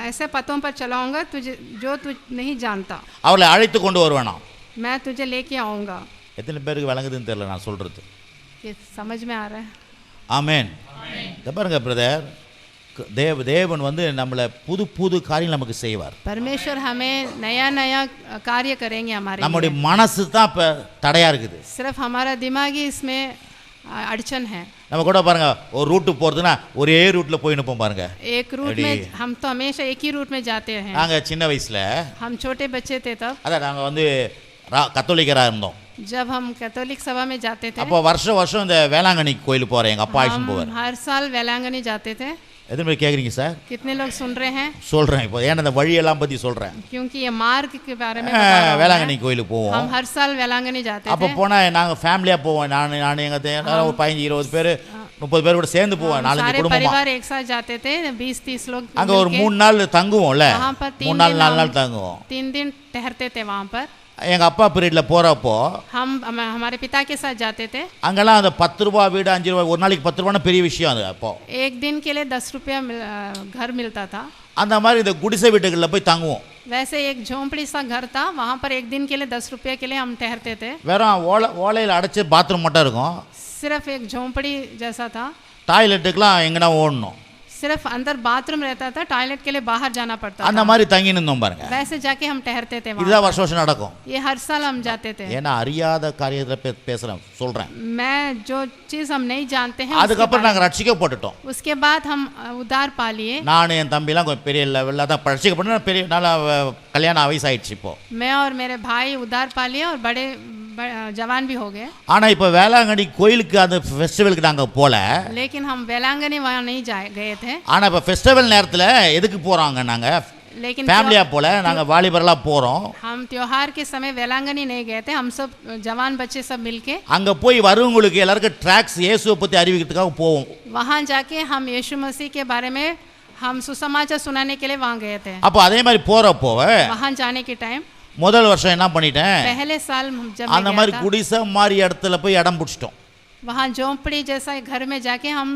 B: ऐसे पथों पर चलाऊंगा तुझे जो तू नहीं जानता,
A: அவளை அழைத்து கொண்டு வருவேனா.
B: मैं तुझे लेके आऊंगा।
A: எத்தனை பேருக்கு விளங்குதுன்னு தெரியல நான் சொல்றது.
B: ये समझ में आ रहा है?
A: ஆமென். பாருங்க பிரதர், தேவன் வந்து நம்மளை புது காரியம் நமக்கு செய்வார்.
B: परमेश्वर हमें नया कार्य करेंगे हमारे लिए।
A: நம்முடைய மனசு தான் இப்ப தடையா இருக்குது.
B: सिर्फ हमारा दिमाग ही इसमें अड़चन है।
A: நம்ம கூட பாருங்க, ஒரு ரூட்டு போறதுன்னா ஒரே ரூட்ல போய் நிப்போம் பாருங்க.
B: एक रूट में हम तो हमेशा एक ही रूट में जाते हैं।
A: நாங்க சின்ன வயசுல,
B: हम छोटे बच्चे थे तब,
A: அதான் நாங்க வந்து கத்தோலிக்கரா இருந்தோம்.
B: जब हम कैथोलिक सभा में जाते थे,
A: அப்போ வருஷம் இந்த வேளாங்கண்ணி கோயிலுக்கு போறேன், எங்க அப்பா ஆயிஷன் போவார்.
B: हर साल वेलांगनी जाते थे।
A: எத்தனை பேர் கேக்குறீங்க சார்?
B: कितने लोग सुन रहे हैं?
A: சொல்றேன் இப்போ, ஏன்னா இந்த வழியெல்லாம் பத்தி சொல்றேன்.
B: क्योंकि ये मार्ग के बारे में
A: வேளாங்கண்ணி கோயிலுக்கு போவோம்.
B: हम हर साल वेलांगनी जाते थे।
A: அப்போ போனா நாங்க ஃபேமிலியா போவோம். நான் எங்க ஒரு 15-20 பேர் 30 பேர் கூட சேர்ந்து போவோம். 4 குடும்பமா
B: परिवार एक साथ जाते थे, 20-30 लोग।
A: அங்க ஒரு 3 நாள் தங்குவோம்ல, 3 நாள் 4 நாள் தங்குவோம்.
B: 3 दिन ठहरते थे वहां पर।
A: எங்க அப்பா பீரியட்ல போறப்போ
B: हम हमारे पिता के साथ जाते थे।
A: அங்கெல்லாம் அந்த 10 ரூபாய் வீடு 5 ரூபாய், ஒரு நாளைக்கு 10 ரூபாய்னா பெரிய விஷயம். அது அப்போ
B: एक दिन के लिए 10 रुपया घर मिलता था।
A: அந்த மாதிரி இந்த குடிசை வீட்டுகள்ல போய் தங்குவோம்.
B: वैसे एक झोंपड़ी सा घर था, वहां पर एक दिन के लिए 10 रुपये के लिए हम ठहरते थे।
A: வெறும் ஓலையில அடைச்ச பாத்ரூம் மட்டும் இருக்கும்.
B: सिर्फ एक झोंपड़ी जैसा था।
A: டாய்லெட்டுக்குலாம் எங்கனா ஓடணும்.
B: सिर्फ अंदर बाथरूम रहता था, टॉयलेट के लिए बाहर जाना पड़ता
A: அந்த
B: था।
A: மாதிரி தங்கி நின்றோம் பாருங்க.
B: वैसे जाके हम ठहरते थे वहाँ।
A: இதுதான் வருஷம் வருஷம் நடக்கும்.
B: ये हर साल हम जाते थे।
A: ஏன்னா அறியாத காரியத்தை பேசுறேன் சொல்றேன்.
B: मैं जो चीज हम नहीं जानते हैं
A: அதுக்கப்புறம் நாங்கள் ரட்சிக்கப்பட்டுட்டோம்.
B: उसके बाद हम उद्धार पा लिए।
A: நான் என் தம்பிலாம் கொஞ்சம் பெரிய லெவலில் தான் ரட்சிக்கப்பட்டு பெரிய நல்லா கல்யாணம் வயசாயிடுச்சு இப்போ.
B: मैं और मेरे भाई उद्धार पा लिए और बड़े जवान भी हो गए।
A: ஆனா இப்போ வேளாங்கண்ணி கோயிலுக்கு அந்த ஃபெஸ்டிவலுக்கு நாங்க போல.
B: लेकिन हम वेलांगनी वहाँ नहीं गए थे।
A: ஆனா இப்போ ஃபெஸ்டிவல் நேரத்துல எதுக்கு போறாங்க நாங்க?
B: लेकिन
A: ஃபேமிலியா போல நாங்க வாலிபர்லாம் போறோம்.
B: हम त्योहार के समय वेलांगनी नहीं गए थे, हम सब जवान बच्चे सब मिलके
A: அங்க போய் வரவங்களுக்கு எல்லாருக்கும் ட்ராக்ஸ் இயேசுவை பத்தி அறிவிக்கிறதுக்காக போவோம்.
B: वहाँ जाके हम यीशु मसीह के बारे में हम सुसमाचार सुनाने के लिए वहाँ गए थे।
A: அப்போ அதே மாதிரி போறப்போ
B: वहाँ जाने के टाइम
A: முதல் வருஷம் என்ன பண்ணிட்டேன்,
B: पहले साल जब
A: அந்த
B: मैं
A: மாதிரி
B: गया था,
A: குடிசை மாதிரி இடத்துல போய் இடம் பிடிச்சிட்டோம்.
B: वहाँ झोंपड़ी जैसा घर में जाके हम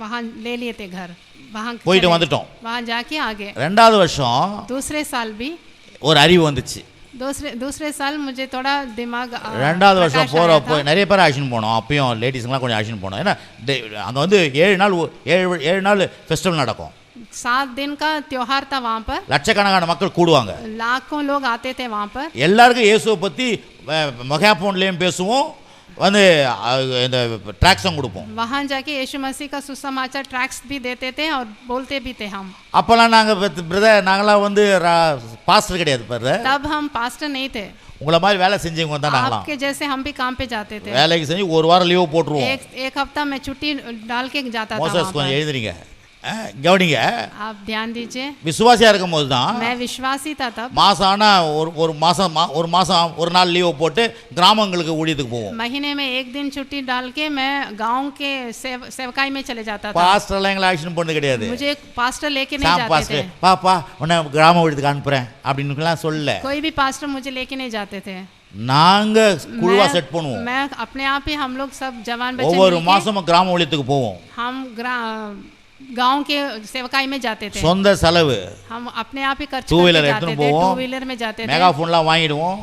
B: वहाँ ले लिए थे घर, वहाँ
A: போயிட்டு வந்துட்டோம்.
B: वहाँ जाके आगे
A: ரெண்டாவது வருஷம்
B: दूसरे साल भी
A: ஒரு அறிவு வந்துச்சு.
B: दूसरे साल मुझे थोड़ा दिमाग
A: ரெண்டாவது வருஷம்
B: प्रकाश आया
A: போகிறப்போ
B: था।
A: நிறைய பேர் ஆக்ஷன் போனோம். அப்பயும் லேடிஸ்லாம் கொஞ்சம் ஆக்ஷன் போனோம். ஏன்னா அங்கே வந்து 7 நாள் ஃபெஸ்டிவல் நடக்கும்.
B: 7 दिन का त्योहार था वहाँ पर,
A: லட்சக்கணக்கான மக்கள் கூடுவாங்க.
B: लाखों लोग आते थे वहाँ पर।
A: எல்லாருக்கும் இயேசுவை பற்றி மெகாஃபோன்லேயும் பேசுவோம், வந்து இந்த ட்ராக்ஸும் கொடுப்போம்.
B: वहाँ जाके यीशु मसीह का सुसमाचार ट्रैक्स भी देते थे और बोलते भी थे हम।
A: அப்போல்லாம் நாங்கள் பிரதர் நாங்களாம் வந்து பாஸ்டர் கிடையாது பிரதர்,
B: तब हम पास्टर नहीं थे,
A: உங்களை மாதிரி வேலை செஞ்சவங்க தான் நாங்களாம்.
B: आपके जैसे हम भी काम पे जाते थे।
A: வேலைக்கு செஞ்சு ஒரு வாரம் லீவு போட்டுருவோம்.
B: एक हफ्ता में छुट्टी डाल के जाता था
A: மோசஸ்
B: वहाँ
A: கொஞ்சம்
B: पर।
A: எழுதுறீங்க கவனிங்க.
B: आप ध्यान दीजिए,
A: விசுவாசியா இருக்கும் போது தான்
B: मैं विश्वासी था तब।
A: மாசம் ஆனால் ஒரு மாதம் ஒரு நாள் லீவு போட்டு கிராமங்களுக்கு ஊழியத்துக்கு போவோம்.
B: महीने में एक दिन छुट्टी डाल के मैं गांव के सेवकाई में चले जाता था।
A: பாஸ்டர்லாம் எங்களை ஆக்ஷன் பண்ணது கிடையாது.
B: मुझे पास्टर लेके नहीं
A: சாம்
B: जाते थे,
A: பாஸ்டர் பாப்பா உன்னை கிராம ஊழியத்துக்கு அனுப்புறேன் அப்படின்னுலாம் சொல்ல.
B: कोई भी पास्टर मुझे लेके नहीं जाते थे।
A: நாங்க குழுவா செட் பண்ணுவோம்.
B: मैं अपने आप ही हम लोग सब जवान बच्चे
A: ஒவ்வொரு
B: मिलके
A: மாசமும் கிராம ஊழியத்துக்கு போவோம்.
B: हम गांव के सेवकाई में जाते थे।
A: சொந்த செலவு,
B: हम अपने आप ही खर्च
A: टू व्हीलर
B: करके
A: எடுத்துட்டு
B: जाते थे,
A: போவோம்.
B: 2 व्हीलर में जाते थे,
A: மெகாஃபோன்லாம் வாங்கிடுவோம்.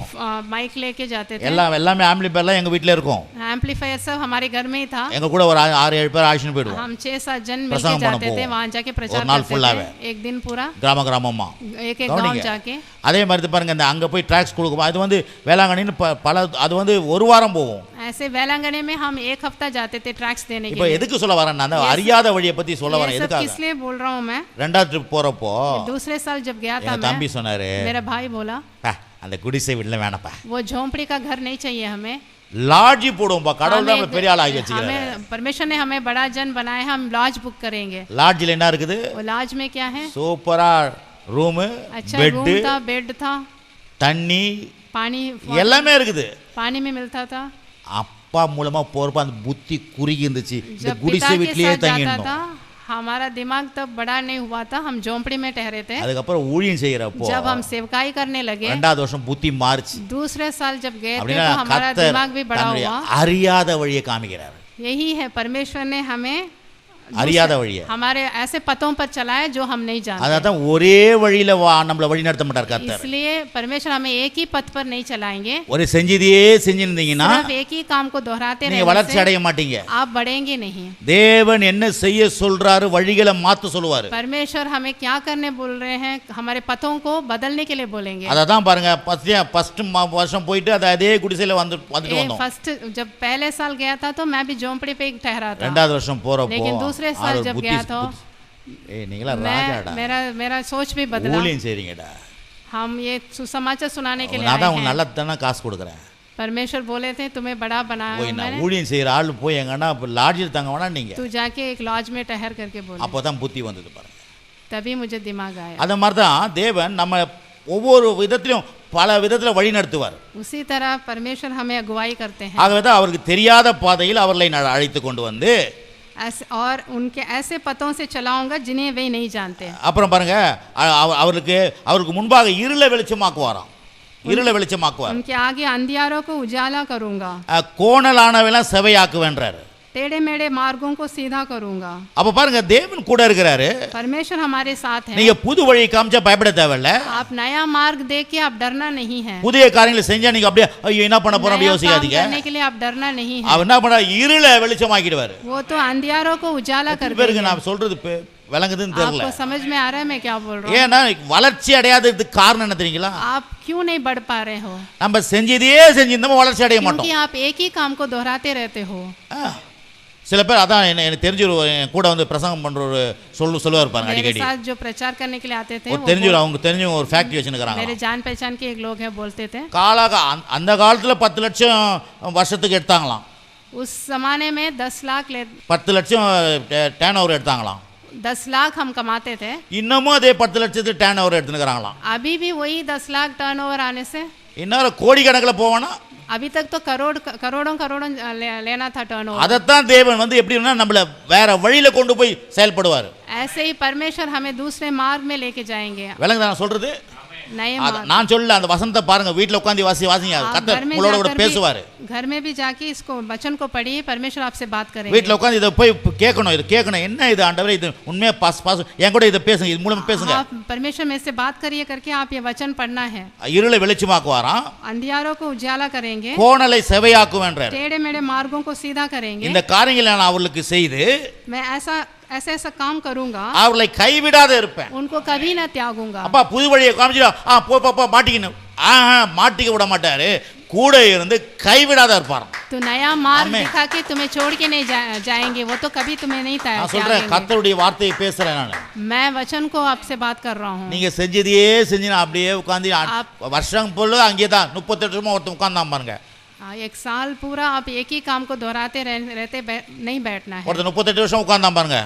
B: माइक लेके जाते थे,
A: எல்லாமே ஆம்பிளிஃபையர்லாம் எங்க வீட்டில் இருக்கும்.
B: एम्पलीफायर सब हमारे घर में ही था।
A: எங்க கூட ஒரு 6-7 பேர் ஆக்ஷன் போயிடுவோம்.
B: हम 6-7 जन मिलके
A: प्रसंग பண்ண
B: जाते थे,
A: போவோம்.
B: वहाँ जाके प्रचार
A: ஒரு நாள்
B: करते
A: ஃபுல்லாவே.
B: थे, एक दिन पूरा
A: கிராமமா
B: एक गांव
A: கவனிங்க.
B: जाके।
A: அதே மாதிரி பாருங்க, இந்த அங்க போய் ட்ராக்ஸ் கொடுக்கும். அது வந்து வேளாங்கண்ணின்னு பல அது வந்து ஒரு வாரம் போவோம்.
B: ऐसे वेलांगनी में हम एक हफ्ता जाते थे ट्रैक्स देने के
A: இப்போ
B: लिए।
A: எதுக்கு சொல்ல வரேன், நான் அந்த அறியாத வழியை பத்தி சொல்ல வரேன்.
B: ये सब
A: எதுக்காக?
B: किस लिए बोल रहा हूँ मैं?
A: ரெண்டாவது ட்ரிப் போறப்போ
B: दूसरे साल जब गया था
A: எங்க தம்பி
B: मैं,
A: சொன்னாரு,
B: मेरा भाई बोला
A: அந்த குடிசை வீட்டுல வேணப்பா,
B: वो झोंपड़ी का घर नहीं चाहिए हमें,
A: லாட்ஜி போடுவோம்பா. கடவுள் தான் பெரிய ஆள் ஆகி வச்சுக்கிறாரு.
B: हमें परमेश्वर ने हमें बड़ा जन बनाया है, हम लॉज बुक करेंगे।
A: லாட்ஜில் என்ன இருக்குது?
B: वो लॉज में क्या है?
A: சூப்பரா ரூம்,
B: अच्छा
A: பெட்,
B: रूम था, बेड था,
A: தண்ணி
B: पानी
A: எல்லாமே இருக்குது.
B: पानी में मिलता था।
A: அப்பா மூலமா போறப்ப அந்த புத்தி குறுகி இருந்துச்சு. இந்த
B: जब पिता
A: குடிசை
B: के
A: வீட்லயே
B: साथ जाता
A: தங்கிடணும்.
B: था, हमारा दिमाग तब बड़ा नहीं हुआ था, हम झोंपड़ी में ठहरे थे।
A: அதுக்கப்புறம் ஊழியம் செய்யறப்போ
B: जब हम सेवकाई करने लगे,
A: ரெண்டாவது வருஷம் புத்தி மாறுச்சு.
B: दूसरे साल जब गए थे
A: அப்படின்னா
B: तो हमारा
A: கர்த்தர்
B: दिमाग भी बड़ा
A: தன்னுடைய
B: हुआ।
A: அறியாத வழியை காமிக்கிறார்.
B: यही है, परमेश्वर ने हमें
A: அறியாத வழியை
B: हमारे ऐसे पतों पर चलाया जो हम नहीं जानते।
A: அதான் ஒரே வழியில நம்மள வழி நடத்த மாட்டார் கர்த்தர்.
B: इसलिए परमेश्वर हमें एक ही पथ पर नहीं चलाएंगे।
A: ஒரு செஞ்சதையே செஞ்சிருந்தீங்கன்னா
B: सिर्फ एक ही काम को दोहराते
A: நீங்க
B: रहने
A: வளர்ச்சி
B: से
A: அடைய மாட்டீங்க.
B: आप बढ़ेंगे नहीं।
A: தேவன் என்ன செய்ய சொல்றாரு, வழிகளை மாத்த சொல்லுவாரு.
B: परमेश्वर हमें क्या करने बोल रहे हैं, हमारे पथों को बदलने के लिए बोलेंगे।
A: அதான் பாருங்க, ஃபர்ஸ்ட் வருஷம் போயிட்டு அதே குடிசையில வந்துட்டு வந்தோம்.
B: फर्स्ट जब पहले साल गया था तो मैं भी झोंपड़ी पे ठहरा था,
A: ரெண்டாவது வருஷம் போறப்போ
B: लेकिन दूसरे साल जब गया था
A: நீங்களா ராஜாடா,
B: मेरा सोच भी बदला।
A: ஊழியம் செய்றீங்கடா.
B: हम ये सुसमाचार सुनाने के लिए
A: நான்
B: आए
A: தான்
B: हैं।
A: நல்ல தானே காசு கொடுக்குறேன்.
B: परमेश्वर बोले थे तुम्हें बड़ा बनाया
A: போய்
B: हूं
A: நான்
B: मैंने,
A: ஊழியம் செய்யற ஆள் போய் எங்கன்னா லாட்ஜில் தங்க வேணா நீங்க.
B: तू जाके एक लॉज में ठहर करके बोले।
A: அப்போதான் புத்தி வந்தது பாருங்க.
B: तभी मुझे दिमाग आया।
A: அந்த மாதிரி தான் தேவன் நம்ம ஒவ்வொரு விதத்திலும் பல விதத்தில் வழி நடத்துவார்.
B: उसी तरह परमेश्वर हमें अगुवाई करते हैं।
A: ஆகவே தான் அவருக்கு தெரியாத பாதையில் அவர்களை அழைத்து கொண்டு வந்து
B: और उनके ऐसे पतों से चलाऊंगा जिन्हें वे नहीं जानते।
A: அப்புறம் பாருங்க, அவருக்கு முன்பாக இருளை வெளிச்சமாக்குவாராம். இருளை வெளிச்சமாக்குவார்.
B: उनके आगे अंधियारों को उजाला करूंगा,
A: கோணலானவெல்லாம் செவையாக்குவேன்றாரு.
B: टेढ़े मेढ़े मार्गों को सीधा करूंगा।
A: அப்ப பாருங்க தேவன் கூட இருக்கிறாரு.
B: परमेश्वर हमारे साथ है।
A: நீங்க புது வழியை காமிச்சா பயப்பட தேவையில்ல.
B: आप नया मार्ग देख के आप डरना नहीं है।
A: புதிய காரியங்களை செஞ்சா நீங்க அப்படியே ஐயோ என்ன பண்ண போறோம் அப்படி யோசிக்காதீங்க.
B: करने के लिए आप डरना नहीं है।
A: அவர் என்ன பண்ணா இருளை வெளிச்சமாக்கிடுவாரு.
B: वो तो अंधियारों को उजाला कर देगा।
A: பேருக்கு நான் சொல்றது விளங்குதுன்னு தெரியல.
B: आपको समझ में आ रहा है मैं क्या बोल रहा हूं?
A: ஏன்னா வளர்ச்சி அடையாததுக்கு காரணம் என்ன தெரியுங்களா?
B: आप क्यों नहीं बढ़ पा रहे हो?
A: நம்ம செஞ்சதையே செஞ்சிருந்தோம் வளர்ச்சி அடைய மாட்டோம்.
B: क्योंकि आप एक ही काम को दोहराते रहते हो।
A: சில பேர் அதான் எனக்கு தெரிஞ்ச கூட வந்து பிரசங்கம் பண்ற ஒரு சொல்லுவார் பாருங்க அடிக்கடி.
B: मेरे साथ जो प्रचार करने के लिए आते थे
A: அவங்க தெரிஞ்ச ஒரு ஃபேக்டரி வச்சிருக்காங்க.
B: मेरे जान पहचान के एक लोग हैं बोलते थे
A: அந்த காலத்துல 10 லட்சம் வருஷத்துக்கு எடுத்தாங்களாம்.
B: उस जमाने में 10 लाख
A: 10 லட்சம் டர்ன் ஓவர் எடுத்தாங்களாம்.
B: 10 लाख हम कमाते थे।
A: இன்னமும் அதே 10 லட்சத்துக்கு டர்ன் ஓவர் எடுத்துக்கறாங்களாம்.
B: अभी भी वही 10 लाख टर्नओवर आने से
A: இன்னொரு கோடி கணக்கில் போவானா?
B: अभी तक तो करोड़ों लेना था टर्नओवर।
A: அதத்தான் தேவன் வந்து எப்படின்னா நம்மள வேற வழியில கொண்டு போய் செயல்படுவார்.
B: ऐसे ही परमेश्वर हमें दूसरे मार्ग में लेके जाएंगे।
A: விளங்குதா நான் சொல்றது?
B: नए
A: நான் சொல்லல அந்த வசனத்தை பாருங்க வீட்ல உட்கார்ந்து வாசிங்க கர்த்தர் உங்களோட கூட பேசுவார்.
B: घर में भी जाके इसको वचन को पढ़िए परमेश्वर आपसे बात करेंगे।
A: வீட்ல உட்கார்ந்து இத போய் கேட்கணும் என்ன இது ஆண்டவரே இது உண்மையா பாஸ் என் கூட இத பேசுங்க இது மூலமா பேசுங்க.
B: आप परमेश्वर में से बात करिए करके आप ये वचन पढ़ना है।
A: இருளை வெளிச்சமாக்குவாராம்.
B: अंधियारों को उजाला करेंगे।
A: கோணலை செவையாக்குவேன்றார்.
B: टेढ़े मेढ़े मार्गों को सीधा करेंगे।
A: இந்த காரியங்களை நான் அவங்களுக்கு செய்து
B: मैं ऐसा काम करूंगा
A: அவர்களை கைவிடாத இருப்பேன்.
B: उनको कभी ना त्यागूंगा।
A: அப்பா புது வழியை காமிச்சிடா போ மாட்டிக்கணும் மாட்டிக்க விட மாட்டாரு கூட இருந்து கைவிடாத இருப்பார்.
B: तो नया मार्ग दिखा के तुम्हें छोड़ के नहीं जाएंगे वो तो कभी तुम्हें नहीं
A: நான் சொல்றேன் கர்த்தருடைய வார்த்தையை பேசுறேன் நான்.
B: मैं वचन को आपसे बात कर रहा हूं।
A: நீங்க செஞ்சதையே செஞ்சினா அப்படியே உட்கார்ந்து வருஷம் ஃபுல்லா அங்கேயே தான் 38 வருஷமா ஒருத்தன் உட்கார்ந்தான் பாருங்க.
B: एक साल पूरा आप एक ही काम को दोहराते रहते नहीं बैठना है।
A: ஒருத்தன் 38 வருஷம் உட்கார்ந்தான் பாருங்க.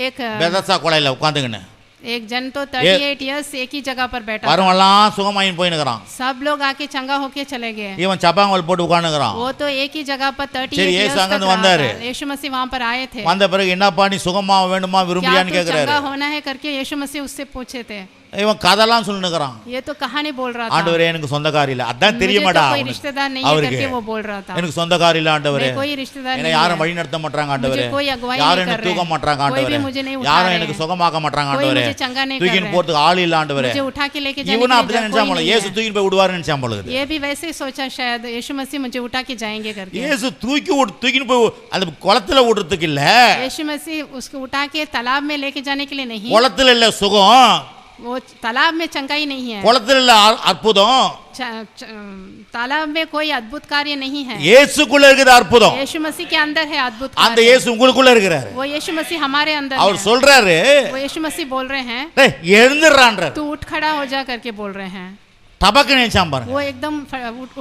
B: एक
A: பெதசா கொலையில உட்கார்ந்துக்கின்னு
B: एक जन तो 38 इयर्स एक ही जगह पर बैठा
A: வரவெல்லாம் சுகமாயின் போயினுக்குறான்.
B: सब लोग आके चंगा होके चले गए।
A: இவன் சப்பாங்கல் போட்டு உட்கார்ந்துக்குறான்.
B: वो तो एक ही जगह पर 38
A: சரி இயேசு அங்க வந்து வந்தாரு.
B: यीशु मसीह वहां पर आए थे।
A: வந்த பிறகு என்னப்பா நீ சுகமா வேணுமா விரும்புறியான்னு கேக்குறாரு.
B: चंगा होना है करके यीशु मसीह उससे पूछे थे।
A: இவன் கதலாம் சொல்லுகிறான்.
B: ये तो कहानी बोल रहा था।
A: ஆண்டவரே எனக்கு சொந்தக்காரி இல்ல அதான் தெரியுமாடா
B: कोई रिश्तेदार नहीं है करके वो बोल रहा था।
A: எனக்கு சொந்தக்காரி இல்ல ஆண்டவரே
B: कोई रिश्तेदार नहीं
A: है யாரும் வழி நடத்த மாட்டறாங்க ஆண்டவரே
B: कोई अगुवाई
A: யாரும்
B: नहीं कर
A: எனக்கு
B: रहे
A: தூக்க மாட்டறாங்க
B: कोई भी
A: ஆண்டவரே
B: मुझे नहीं उठा
A: யாரும்
B: रहे
A: எனக்கு சுகமாக்க மாட்டறாங்க
B: कोई
A: ஆண்டவரே
B: मुझे चंगा नहीं कर
A: தூக்கின்னு போறதுக்கு ஆள் இல்ல ஆண்டவரே
B: मुझे उठा के लेके जाने
A: இவனும்
B: के
A: அப்படிதான்
B: लिए
A: நினைச்சான் போல
B: कोई
A: இயேசு
B: नहीं है।
A: தூக்கின்னு போய் விடுவாருன்னு நினைச்சான் போல
B: ये भी वैसे ही सोचा शायद यीशु मसीह मुझे उठा के जाएंगे करके।
A: இயேசு தூக்கின்னு போய் அந்த குளத்துல விடுறதுக்கு இல்ல
B: यीशु मसीह उसको उठा के तालाब में लेके जाने के लिए नहीं।
A: குளத்துல இல்ல சுகம்
B: वो तालाब में चंगाई नहीं है।
A: குளத்துல இல்ல அற்புதம்
B: तालाब में कोई अद्भुत कार्य नहीं है।
A: இயேசுக்குள்ள இருக்குது அற்புதம்.
B: यीशु मसीह के अंदर है अद्भुत
A: அந்த
B: कार्य।
A: இயேசு உங்களுக்குள்ள இருக்கிறாரு.
B: वो यीशु मसीह हमारे अंदर है।
A: அவர் சொல்றாரு
B: वो यीशु मसीह बोल रहे हैं
A: எழுந்துறான்றார்.
B: तू उठ खड़ा हो जा करके बोल रहे हैं।
A: டபக்கு நினைச்சான் பாருங்க.
B: वो एकदम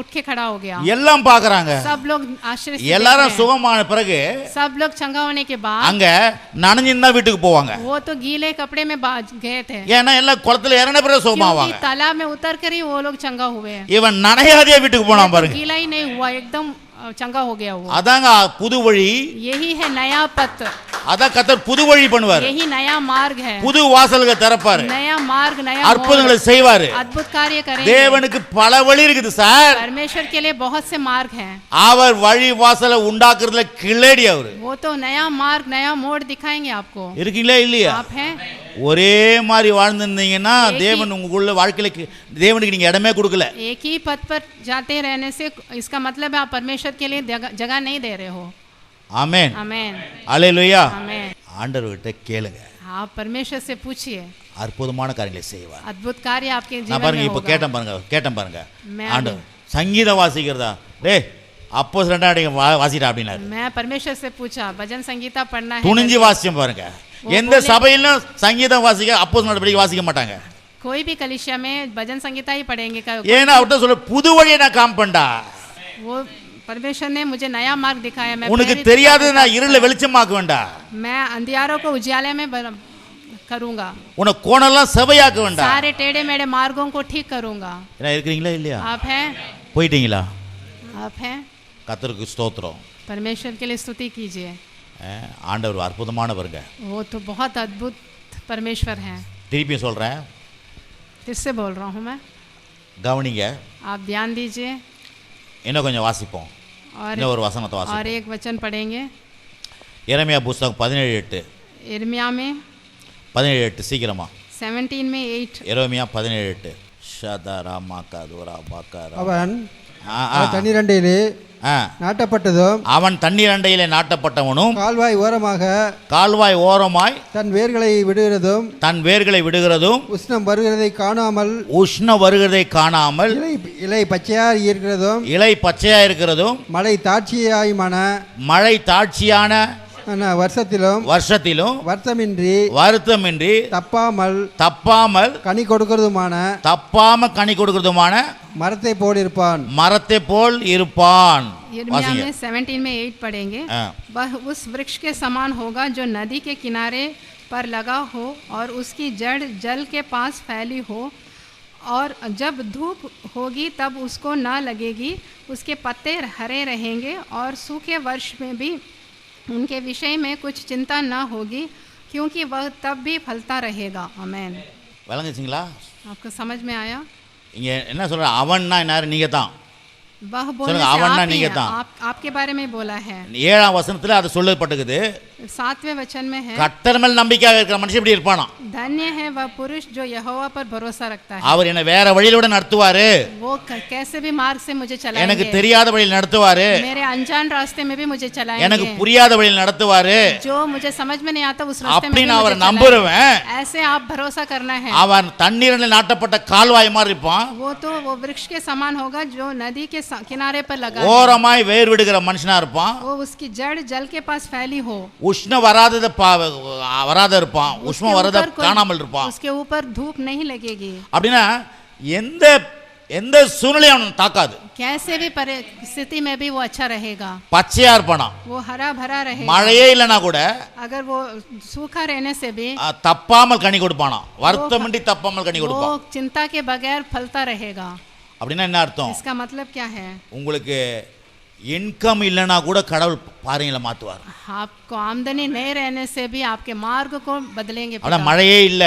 B: उठ के खड़ा हो गया।
A: எல்லாம் பார்க்கறாங்க.
B: सब लोग आश्चर्य से
A: எல்லாரும் சுகமான பிறகு
B: सब लोग चंगा होने के बाद
A: அங்க நனைஞ்சிருந்தா வீட்டுக்கு போவாங்க.
B: वो तो गीले कपड़े में गए थे
A: ஏன்னா எல்லாம் குளத்துல இறங்கின பிறகு சுகமாவாங்க.
B: क्योंकि तालाब में उतर कर ही वो लोग चंगा हुए।
A: இவன் நனையாதே வீட்டுக்கு போனான் பாருங்க.
B: गीला ही नहीं हुआ एकदम चंगा हो गया वो।
A: அதாங்க புது வழி.
B: यही है नया पथ।
A: அதான் கர்த்தர் புது வழி பண்ணுவார்.
B: यही नया मार्ग है।
A: புது வாசல்களை திறப்பாரு.
B: नया मार्ग नया
A: அற்புதங்களை செய்வாரு.
B: अद्भुत कार्य करेंगे।
A: தேவனுக்கு பல வழி இருக்குது சார்.
B: परमेश्वर के लिए बहुत से मार्ग हैं।
A: அவர் வழி வாசலை உண்டாக்குறதுல கிளடி அவரு.
B: वो तो नया मार्ग नया मोड़ दिखाएंगे आपको।
A: இருக்கீங்களா இல்லையா?
B: आप हैं
A: ஒரே மாதிரி வாழ்ந்திருந்தீங்கன்னா தேவன் உங்களுக்குள்ள வாழ்க்கையில தேவனுக்கு நீங்க இடமே கொடுக்கல.
B: एक ही पथ पर जाते रहने से इसका मतलब है आप परमेश्वर के लिए जगह नहीं दे रहे हो।
A: आमेन
B: आमेन
A: அல்லேலூயா.
B: आमेन।
A: ஆண்டவர்கிட்ட கேளுங்க.
B: आप परमेश्वर से पूछिए
A: அற்புதமான காரியங்களை செய்வார்.
B: अद्भुत कार्य आपके
A: நான்
B: जीवन
A: பாருங்க
B: में
A: இப்ப
B: होगा।
A: கேட்டேன் பாருங்க ஆண்டவர் சங்கீதம் வாசிக்கிறதா டேய் அப்போஸ் ரெண்டாடிங்க வாசிடா அப்படினாரு.
B: मैं परमेश्वर से पूछा भजन संगीता पढ़ना है
A: துணிஞ்சு வாசிச்சேன் பாருங்க. எந்த சபையிலும் சங்கீதம் வாசிக்க அப்போஸ் நடபடி வாசிக்க மாட்டாங்க.
B: कोई भी कलीसिया में भजन संगीता ही पढ़ेंगे।
A: ஏன்னா அவர்ட்ட சொல்ல புது வழியை நான் காம்பண்டா.
B: वो परमेश्वर ने मुझे नया मार्ग दिखाया। मैं
A: உனக்கு தெரியாதது நான் இருளை வெளிச்சமாக்க வேண்டாம்.
B: मैं अंधियारों को उजाले में करूंगा।
A: உனக்கு கோணெல்லாம் செவையாக்க வேண்டாம்.
B: सारे टेढ़े मेढ़े मार्गों को ठीक करूंगा।
A: என்ன இருக்கீங்களா இல்லையா?
B: आप हैं
A: போயிட்டீங்களா?
B: आप हैं
A: கர்த்தருக்கு ஸ்தோத்திரம்.
B: परमेश्वर के लिए स्तुति कीजिए।
A: ஆண்டவர் அற்புதமானவருங்க.
B: वो तो बहुत अद्भुत परमेश्वर हैं।
A: திருப்பி சொல்றேன்
B: फिर से बोल रहा हूँ मैं
A: கவனிங்க.
B: आप ध्यान दीजिए
A: இன்னும் கொஞ்சம் வாசிப்போம்.
B: और
A: இன்னும் ஒரு வசனத்தை வாசிப்போம்.
B: और एक वचन पढ़ेंगे।
A: எரேமியா புஸ்தகம் 17:8.
B: यिर्मयाह में
A: 17:8 சீக்கிரமா.
B: 17 में 8.
A: எரேமியா 17:8. ஷதராமாகதுரா பக்கரா.
C: அவன்
A: ஆ, ஆ.
C: தண்ணீரண்டையிலே
A: ஆ.
C: நாட்டப்பட்டதும்
A: அவன் தண்ணீர் அண்டையிலே நாட்டப்பட்டவனும்
C: கால்வாய் ஓரமாக
A: கால்வாய் ஓரமாய்
C: தன் வேர்களை விடுகிறதும்
A: தன் வேர்களை விடுகிறதும்
C: உஷ்ணம் வருகிறதை காணாமல்
A: உஷ்ண வருகிறதை காணாமல்
C: இலை பச்சையாய் இருக்கிறதும்
A: இலை பச்சையா இருக்கிறதும்
C: மழை தாட்சியாயுமான
A: மழை தாட்சியான வருஷத்திலும் வருத்தமின்றி தப்பாமல்
C: கனி கொடுக்கிறதுமான மரத்தை போல் இருப்பான்.
B: यिर्मयाह में 17 में 8 पढ़ेंगे. वह उस वृक्ष के समान होगा जो नदी के किनारे पर लगा हो और उसकी जड़ जल के पास फैली हो, और जब धूप होगी तब उसको न लगेगी. उसके पत्ते हरे रहेंगे और सूखे वर्ष में भी उनके विषय में कुछ चिंता न होगी, क्योंकि वह तब भी फलता रहेगा. आमेन.
A: விளங்குச்சுங்களா?
B: आपको समझ में आया?
A: இங்க என்ன சொல்ற? அவன்னா யாரு? நீங்க தான்.
B: वह बोलने से आप ही हैं, आपके बारे में बोला है.
A: 7ஆம் வசனத்துல அது சொல்லப்பட்டிருக்குது.
B: 7वें वचन में है,
A: கர்த்தர் மேல் நம்பிக்கையாக இருக்கிற மனுஷன் எப்படி இருப்பானா?
B: धन्य है वह पुरुष जो यहोवा पर भरोसा रखता है.
A: அவர் என்ன வேற வழியில நடத்துவாரு.
B: वो कैसे भी मार्ग से मुझे चलाएंगे.
A: எனக்கு தெரியாத வழியில் நடத்துவாரு.
B: मेरे अनजान रास्ते में भी मुझे चलाएंगे.
A: எனக்கு புரியாத வழியில் நடத்துவாரு.
B: जो मुझे समझ में नहीं आता उस रास्ते में
A: அப்படி
B: भी
A: நான் அவரை
B: मुझे
A: நம்புறேன்.
B: ऐसे आप भरोसा करना है.
A: அவன் தண்ணீரில் நாட்டப்பட்ட கால்வாய் மாதிரி இருப்பான்.
B: वो वृक्ष के समान होगा जो नदी के किनारे पर लगा है.
A: ஓரமாய் வேர் விடுகிற மனுஷனா இருப்பான்.
B: वो उसकी जड़ जल के पास फैली हो.
A: உஷ்ண வராத இருப்பான். உஷ்ண வரத காணாமல் இருப்பான்.
B: उसके ऊपर धूप नहीं लगेगी.
A: அப்படினா எந்த சூழ்நிலையும் அவனை தாக்காது.
B: कैसे भी परिस्थिति में भी वो अच्छा रहेगा.
A: பச்சையா இருப்பானா.
B: वो हरा भरा रहेगा.
A: மழையே இல்லனா கூட
B: अगर वो सूखा रहने से भी
A: தப்பாமல் கனி கொடுப்பானா. வருத்தமின்றி தப்பாமல் கனி கொடுப்பான்.
B: वो चिंता के बगैर फलता रहेगा.
A: அப்படினா என்ன அர்த்தம்?
B: इसका मतलब क्या है?
A: உங்களுக்கு इनकम இல்லனா கூட கடவுள் பாறையில மாத்துவார்.
B: आपको आमदनी नहीं रहने से भी आपके मार्ग को बदलेंगे.
A: அட மழையே இல்ல,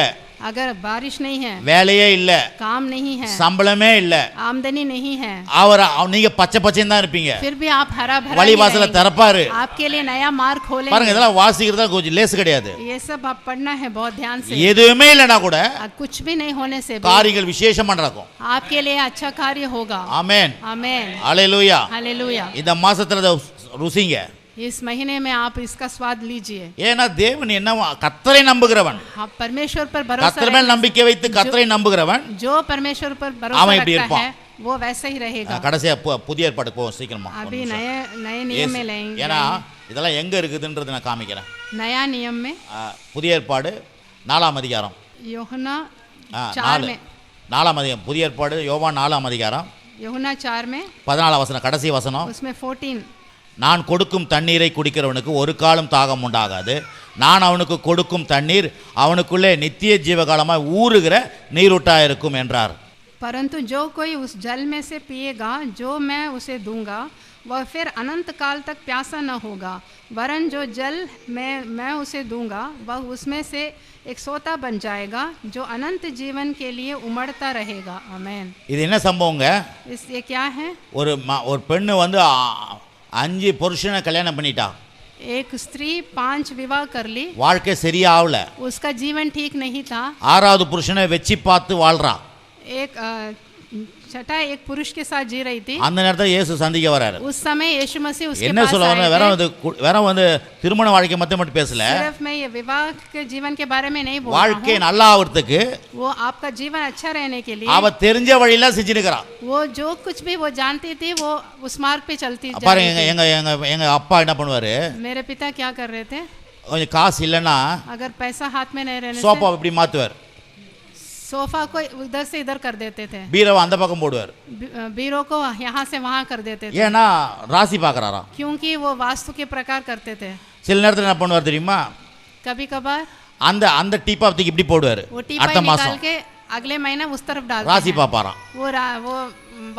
B: अगर बारिश नहीं है,
A: வேலையே இல்ல,
B: काम नहीं है,
A: சம்பளமே இல்ல,
B: आमदनी नहीं है,
A: நீங்க பச்சை பச்சையா தான் இருப்பீங்க.
B: फिर भी आप हरा भरा
A: வழி வாசல திறப்பாரு.
B: आपके लिए नया मार्ग खोलेंगे.
A: பாருங்க, இதெல்லாம் வாசிக்கிறதா கொஞ்சம் லேஸ் கிடையாது.
B: ये सब आप पढ़ना है बहुत ध्यान से.
A: எதுவுமே இல்லனா கூட
B: कुछ भी नहीं होने से भी
A: காரியங்கள் விசேஷமா நடக்கும்.
B: आपके लिए अच्छा कार्य होगा.
A: ஆமென்.
B: आमेन.
A: ஹalleluya.
B: हालेलुया.
A: இந்த மாசத்துல ருசிங்க.
B: इस महीने में आप इसका स्वाद लीजिए.
A: ஏனா தேவன் என்ன கர்த்தரை நம்புகிறவன்.
B: आप परमेश्वर पर भरोसा
A: கர்த்தர் மேல் நம்பிக்கை வைத்து கர்த்தரை நம்புகிறவன்
B: जो परमेश्वर पर भरोसा रखता है वो वैसे ही रहेगा.
A: கடைசியா புதிய ஏற்பாடு போவோம் சீக்கிரமா.
B: अभी नए नियम में लेंगे.
A: ஏனா இதெல்லாம் எங்க இருக்குதுன்றது நான் காமிக்கிறேன்.
B: नया नियम में
A: புதிய ஏற்பாடு 4ஆம் அதிகாரம்.
B: யோஹன்னா 4 में
A: 4ஆம் அதிகாரம். புதிய ஏற்பாடு யோவான் 4ஆம் அதிகாரம்.
B: யோஹன்னா 4 में
A: 14ஆம் வசனம் கடைசி வசனம்.
B: उसमें 14
A: நான் கொடுக்கும் தண்ணீரை குடிக்கிறவனுக்கு ஒரு காலம் தாகம் உண்டாகாது. நான் அவனுக்கு கொடுக்கும் தண்ணீர் அவனுக்குள்ளே நித்திய ஜீவகாலமாய் ஊறுகிற நீரூட்டாக இருக்கும் என்றார்.
B: परंतु जो कोई उस जल में से पिएगा जो मैं उसे दूंगा वह फिर अनंत काल तक प्यासा न होगा, वरन जो जल मैं उसे दूंगा वह उसमें से एक सोता बन जाएगा जो अनंत जीवन के लिए उमड़ता रहेगा. आमेन. இது என்ன சம்பவங்க? ये क्या है? ஒரு பெண்ணு வந்து
A: 5 புருஷனை கல்யாணம் பண்ணிட்டா.
B: एक स्त्री 5 विवाह कर ली.
A: வாழ்க்கை சரியா ஆவல.
B: उसका जीवन ठीक नहीं था.
A: 6வது புருஷனை வெச்சி பார்த்து வாழ்றா.
B: एक छठा एक पुरुष के साथ जी रही थी.
A: அந்த நேரத்துல இயேசு சந்திக்க வராரு.
B: उस समय यीशु मसीह उसके
A: என்ன
B: पास
A: சொல்றாரு? வேற வந்து திருமண வாழ்க்கை மட்டும் பேசல.
B: सिर्फ मैं ये विवाह के जीवन के बारे में नहीं बोल रहा हूं.
A: வாழ்க்கை நல்லா ஆவறதுக்கு
B: वो आपका जीवन अच्छा रहने के लिए
A: அவ தெரிஞ்ச வழியில செஞ்சிருக்கா.
B: वो जो कुछ भी वो जानती थी वो उस मार्ग पे चलती जा रही थी.
A: பாருங்க, எங்க அப்பா என்ன பண்ணுவாரு?
B: मेरे पिता क्या कर रहे थे?
A: கொஞ்சம் காசு இல்லனா
B: अगर पैसा हाथ में नहीं रहने
A: சோஃபா இப்படி மாத்துவார்.
B: सोफा को उधर से इधर कर देते थे.
A: பீரோவை அந்த பக்கம் போடுவார்.
B: बीरो को यहाँ से वहाँ कर देते थे.
A: ஏன்னா ராசி பார்க்கறாரா.
B: क्योंकि वो वास्तु के प्रकार करते थे.
A: சில நேரத்துல என்ன பண்ணுவார் தெரியுமா?
B: कभी कभार
A: அந்த டீப்பா தூக்கி இப்படி போடுவார். அடுத்த மாசம்
B: निकाल के अगले महीना उस तरफ डालते हैं.
A: ராசி பாப்பாராம்.
B: वो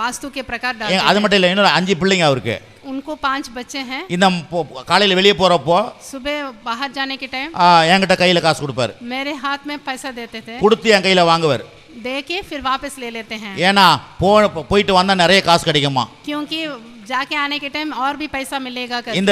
B: वास्तु के प्रकार डालते हैं.
A: அது மட்டும் இல்ல, இன்னொரு 5 பிள்ளைங்க அவருக்கு.
B: उनको 5 बच्चे हैं.
A: இந்த காலையில வெளிய போறப்போ
B: सुबह बाहर जाने के टाइम
A: என்கிட்ட கையில காசு கொடுப்பாரு.
B: मेरे हाथ में पैसा देते थे.
A: கொடுத்து என் கையில வாங்குவார்.
B: दे के फिर वापस ले लेते हैं,
A: ஏன்னா போயிட்டு வந்தா நிறைய காசு கிடைக்குமா,
B: क्योंकि जाके आने के टाइम और भी पैसा मिलेगा कर।
A: இந்த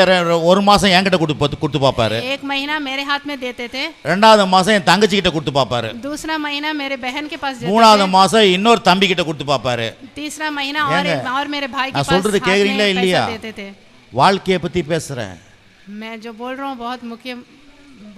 A: ஒரு மாசம் என்கிட்ட கொடுத்து பார்ப்பாரு,
B: एक महीना मेरे हाथ में देते थे,
A: ரெண்டாவது மாசம் என் தங்கச்சி கிட்ட கொடுத்து பார்ப்பாரு,
B: दूसरा महीना मेरे बहन के पास देते
A: மூணாவது
B: थे,
A: மாசம் இன்னொரு தம்பி கிட்ட கொடுத்து பார்ப்பாரு.
B: तीसरा महीना
A: ஏங்க,
B: और मेरे भाई के
A: நான்
B: पास
A: சொல்றது
B: हाथ
A: கேக்குறீங்களா
B: में
A: இல்லையா?
B: पैसा देते थे।
A: வாழ்க்கையை பத்தி பேசுறேன்,
B: मैं जो बोल रहा हूँ बहुत मुख्य,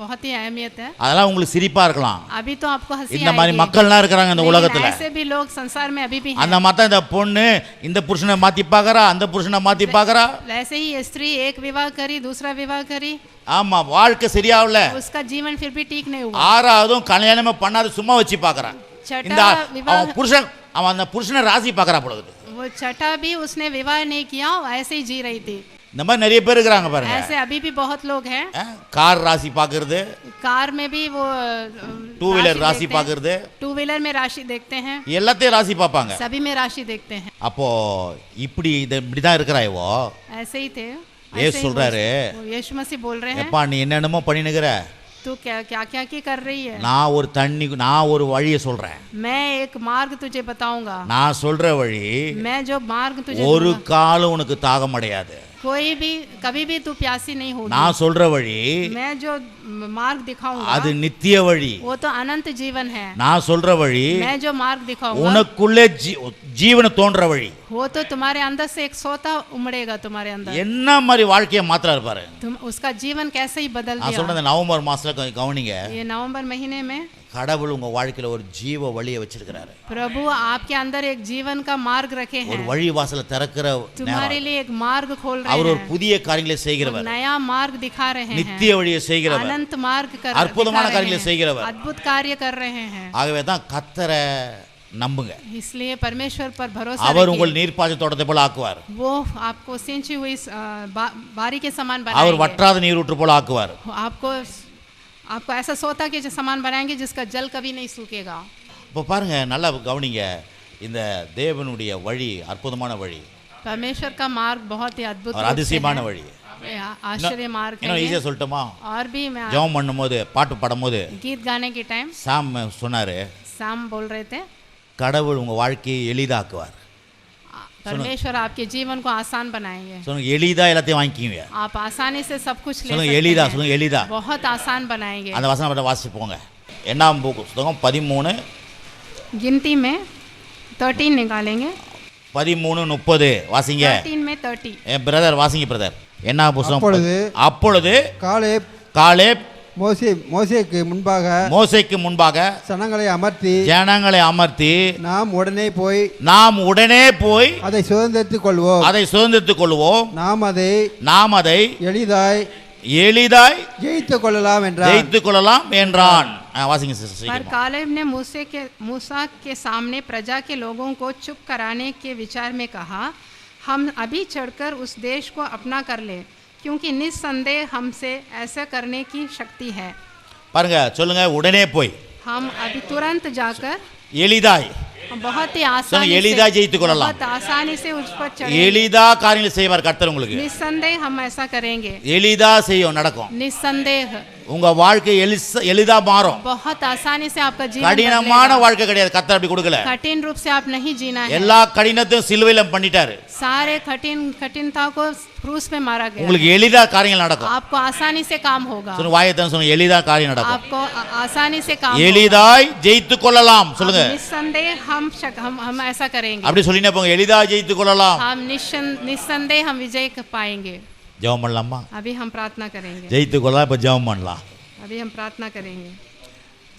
B: बहुत ही अहमियत है।
A: அதெல்லாம் உங்களுக்கு சிரிப்பா இருக்கலாம்,
B: अभी तो आपको हंसी
A: இந்த மாதிரி
B: आएगी,
A: மக்கள்லாம் இருக்கிறாங்க இந்த
B: लेकिन
A: உலகத்துல.
B: ऐसे भी लोग संसार में अभी भी
A: அந்த
B: हैं।
A: மாதிரி இந்த பொண்ணு இந்த புருஷனை மாத்தி பாக்குறா, அந்த புருஷனை மாத்தி பாக்குறா.
B: वैसे ही ये स्त्री एक विवाह करी, दूसरा विवाह करी,
A: ஆமா, வாழ்க்கை சரியாவல.
B: उसका जीवन फिर भी ठीक नहीं हुआ।
A: ஆறாவதும் கல்யாணமே பண்ணாத சும்மா வச்சு பாக்குறான். இந்த
B: छठा विवाह,
A: அவன் புருஷன் அவன் அந்த புருஷனை ராசி பாக்குறா பொழுது.
B: वो छठा भी उसने विवाह नहीं किया, ऐसे ही जी रही थी।
A: இந்த மாதிரி நிறைய பேர் இருக்கிறாங்க பாருங்க.
B: ऐसे अभी भी बहुत लोग हैं।
A: கார் ராசி பாக்குறது,
B: कार में भी वो
A: டூ வீலர் ராசி பாக்குறது,
B: टू व्हीलर में राशि देखते हैं,
A: எல்லாத்தையும் ராசி பார்ப்பாங்க.
B: सभी में राशि देखते हैं।
A: அப்போ இப்படிதான் இருக்கிறாயவோ.
B: ऐसे ही थे,
A: ஏசு சொல்றாரு,
B: यीशु मसीह बोल रहे हैं,
A: எப்பா நீ என்னென்னமோ பண்ணினுகிற,
B: तू क्या क्या क्या की कर रही है,
A: நான் ஒரு வழியை சொல்றேன்,
B: मैं एक मार्ग तुझे बताऊंगा,
A: நான் சொல்ற வழி
B: मैं जो मार्ग तुझे
A: ஒரு
B: दूंगा,
A: காலம் உனக்கு தாகம் அடையாது.
B: कोई भी कभी भी तू प्यासी नहीं होगी।
A: நான் சொல்ற வழி
B: मैं जो मार्ग दिखाऊंगा
A: அது நித்திய வழி.
B: वो तो अनंत जीवन है।
A: நான் சொல்ற வழி
B: मैं जो मार्ग दिखाऊंगा
A: உனக்குள்ளே ஜீவனை தோன்ற வழி.
B: वो तो तुम्हारे अंदर से एक सोता उमड़ेगा तुम्हारे अंदर,
A: என்ன மாதிரி வாழ்க்கையை மாத்திர இருப்பாரு.
B: तुम उसका जीवन कैसे ही बदल
A: நான்
B: दिया।
A: சொல்றேன், நவம்பர் மாசத்துல கவனிங்க,
B: ये नवंबर महीने में
A: கடவுள் உங்க வாழ்க்கையில ஒரு ஜீவ வழியை வச்சிருக்கிறாரு.
B: प्रभु आपके अंदर एक जीवन का मार्ग रखे
A: ஒரு
B: हैं,
A: வழி வாசல திறக்கிற
B: तुम्हारे लिए एक मार्ग खोल
A: அவர்
B: रहे
A: ஒரு
B: हैं,
A: புதிய காரியங்களை செய்கிறவர்,
B: नया मार्ग दिखा रहे हैं,
A: நித்திய வழியை செய்கிறவர்,
B: अनंत मार्ग कर
A: அற்புதமான
B: दिखा रहे
A: காரியங்களை
B: हैं,
A: செய்கிறவர்.
B: अद्भुत कार्य कर रहे हैं।
A: ஆகவே தான் கர்த்தரை நம்புங்க,
B: इसलिए परमेश्वर पर भरोसा
A: அவர்
B: रखिए,
A: உங்கள் நீர்ப்பாய்ச்ச தோட்டத்தை போல ஆக்குவார்,
B: वो आपको सिंची हुई बारी के समान
A: அவர்
B: बनाएंगे,
A: வற்றாத நீரூற்று போல ஆக்குவார்.
B: आपको ऐसा सोता के समान बनाएंगे जिसका जल कभी नहीं सूखेगा।
A: இப்போ பாருங்க, நல்லா கவனிங்க, இந்த தேவனுடைய வழி அற்புதமான வழி,
B: परमेश्वर का मार्ग बहुत ही अद्भुत
A: और
B: रूप से
A: அதிசயமான
B: है,
A: வழி.
B: आश्चर्य मार्ग है
A: இன்னும்
B: ये।
A: ஈஸியா சொல்லட்டுமா,
B: और भी मैं
A: ஜெபம் பண்ணும்போது பாட்டு பாடும்போது
B: गीत गाने के टाइम
A: சாம் சொன்னாரு,
B: शाम बोल रहे थे,
A: கடவுள் உங்க வாழ்க்கையை எளிதாக்குவார்.
B: परमेश्वर आपके जीवन को आसान बनाएंगे,
A: சொல்லுங்க, எளிதா எல்லாத்தையும் வாங்கிக்குவீங்க.
B: आप आसानी से सब कुछ ले
A: சொல்லுங்க
B: सकते
A: எளிதா,
B: हैं,
A: சொல்லுங்க எளிதா.
B: बहुत आसान बनाएंगे।
A: அந்த வசனம் பற்றி வாசிச்சு போங்க. என்னாம் புத்தகம் 13
B: गिनती में 13 निकालेंगे,
A: 13:30 வாசிங்க.
B: 13 में 30।
A: என் பிரதர் வாசிங்க பிரதர். என்ன புத்தகம்? அப்பொழுது
C: காலேப் மோசேக்கு முன்பாக ஜனங்களை
A: அமர்த்தி நாம்
C: உடனே போய் அதை சுதந்தரித்துக்
A: கொள்வோம், நாம் அதை எளிதாய்
C: ஜெயித்துக் கொள்ளலாம்
A: என்றான். வாசிங்க சிஸ்டர்.
B: पर कालेब ने मूसा के सामने प्रजा के लोगों को चुप कराने के विचार में कहा, हम अभी चढ़कर उस देश को अपना कर ले, क्योंकि निस्संदेह हमसे ऐसा करने की शक्ति है।
A: பாருங்க, சொல்லுங்க, உடனே போய்,
B: हम अभी तुरंत जाकर
A: எளிதாய்,
B: बहुत ही आसानी
A: எளிதாய் ஜெயித்துக் கொள்ளலாம்,
B: बहुत आसानी से उस पर चढ़ेंगे,
A: எளிதா காரியங்களை செய்வார் கர்த்தர் உங்களுக்கு.
B: निस्संदेह हम ऐसा करेंगे,
A: எளிதா செய்யும் நடக்கும்.
B: निस्संदेह
A: உங்க வாழ்க்கை எளிதா மாறும்.
B: बहुत आसानी से आपका जीवन
A: கடினமான வாழ்க்கை கிடையாது, கர்த்தர் அப்படி கொடுக்கல.
B: कठिन रूप से आप नहीं जीना है,
A: எல்லா கடினத்தையும் சிலுவையில பண்ணிட்டாரு.
B: सारे कठिनता को क्रूस में मारा गया,
A: உங்களுக்கு எளிதா காரியங்கள் நடக்கும்.
B: आपको आसानी से काम होगा,
A: சொல்லுங்க, வாயத்தான் சொல்லுங்க, எளிதா காரியம் நடக்கும்,
B: आपको आसानी से काम
A: எளிதாய் ஜெயித்துக் கொள்ளலாம். சொல்லுங்க,
B: निस्संदेह हम ऐसा करेंगे,
A: அப்படி சொல்லினே போங்க, எளிதாய் ஜெயித்துக் கொள்ளலாம்.
B: हम निस्संदेह हम विजय पाएंगे।
A: ஜெபம் பண்ணலாமா?
B: अभी हम प्रार्थना करेंगे,
A: ஜெயித்துக் கொள்ளலாம். இப்ப ஜெபம் பண்ணலாம்.
B: अभी हम प्रार्थना करेंगे।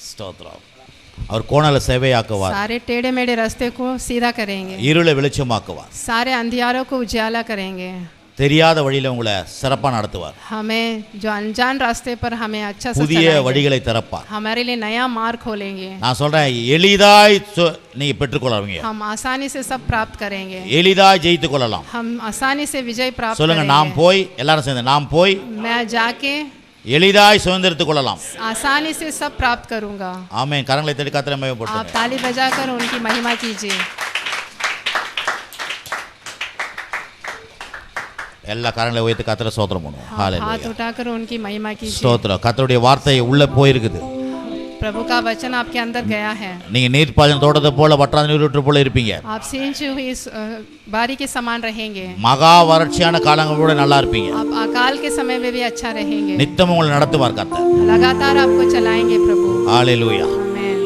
A: ஸ்தோத்திரம். அவர் கோணல சேவையாக்குவார்,
B: सारे टेढ़े मेढ़े रास्ते को सीधा करेंगे,
A: இருளை வெளிச்சமாக்குவார்,
B: सारे अंधियारों को उजाला करेंगे,
A: தெரியாத வழியில உங்களை சிறப்பா நடத்துவார்,
B: हमें जो अनजान रास्ते पर हमें अच्छा से
A: புதிய
B: चलाएंगे,
A: வழிகளை திறப்பார்.
B: हमारे लिए नया मार्ग खोलेंगे,
A: நான் சொல்றேன், எளிதாய் நீங்க பெற்றுக்கொள்வீங்க,
B: हम आसानी से सब प्राप्त करेंगे,
A: எளிதாய் ஜெயித்துக் கொள்ளலாம்.
B: हम आसानी से विजय प्राप्त
A: சொல்லுங்க,
B: करेंगे।
A: நாம் போய், எல்லாரும் சேர்ந்து நாம் போய்
B: मैं जाके
A: எளிதாய் சுதந்திரத்துக் கொள்ளலாம்.
B: आसानी से सब प्राप्त करूंगा।
A: ஆமென். கரங்களை தட்டி கர்த்தரை
B: आप
A: மகிமைப்படுத்துங்க.
B: ताली बजाकर उनकी महिमा कीजिए।
A: எல்லா கரங்களை உயர்த்தி கர்த்தரை ஸ்தோத்திரம் பண்ணுவோம்.
B: हाथ
A: ஹalleluya.
B: उठाकर उनकी महिमा कीजिए।
A: ஸ்தோத்திரம். கர்த்தருடைய வார்த்தை உள்ள போயிருக்குது.
B: प्रभु का वचन आपके अंदर गया है,
A: நீங்க நீர்ப்பாசன தோட்டத்தை போல வற்றாத நீரூற்று போல இருப்பீங்க.
B: आप सिंची हुई बारी के समान रहेंगे,
A: மகா வறட்சியான காலங்களோட நல்லா இருப்பீங்க.
B: आप अकाल के समय में भी अच्छा रहेंगे,
A: நித்தம் உங்களை நடத்துவார் கர்த்தர்.
B: लगातार आपको चलाएंगे प्रभु।
A: ஹalleluya.
B: आमेन।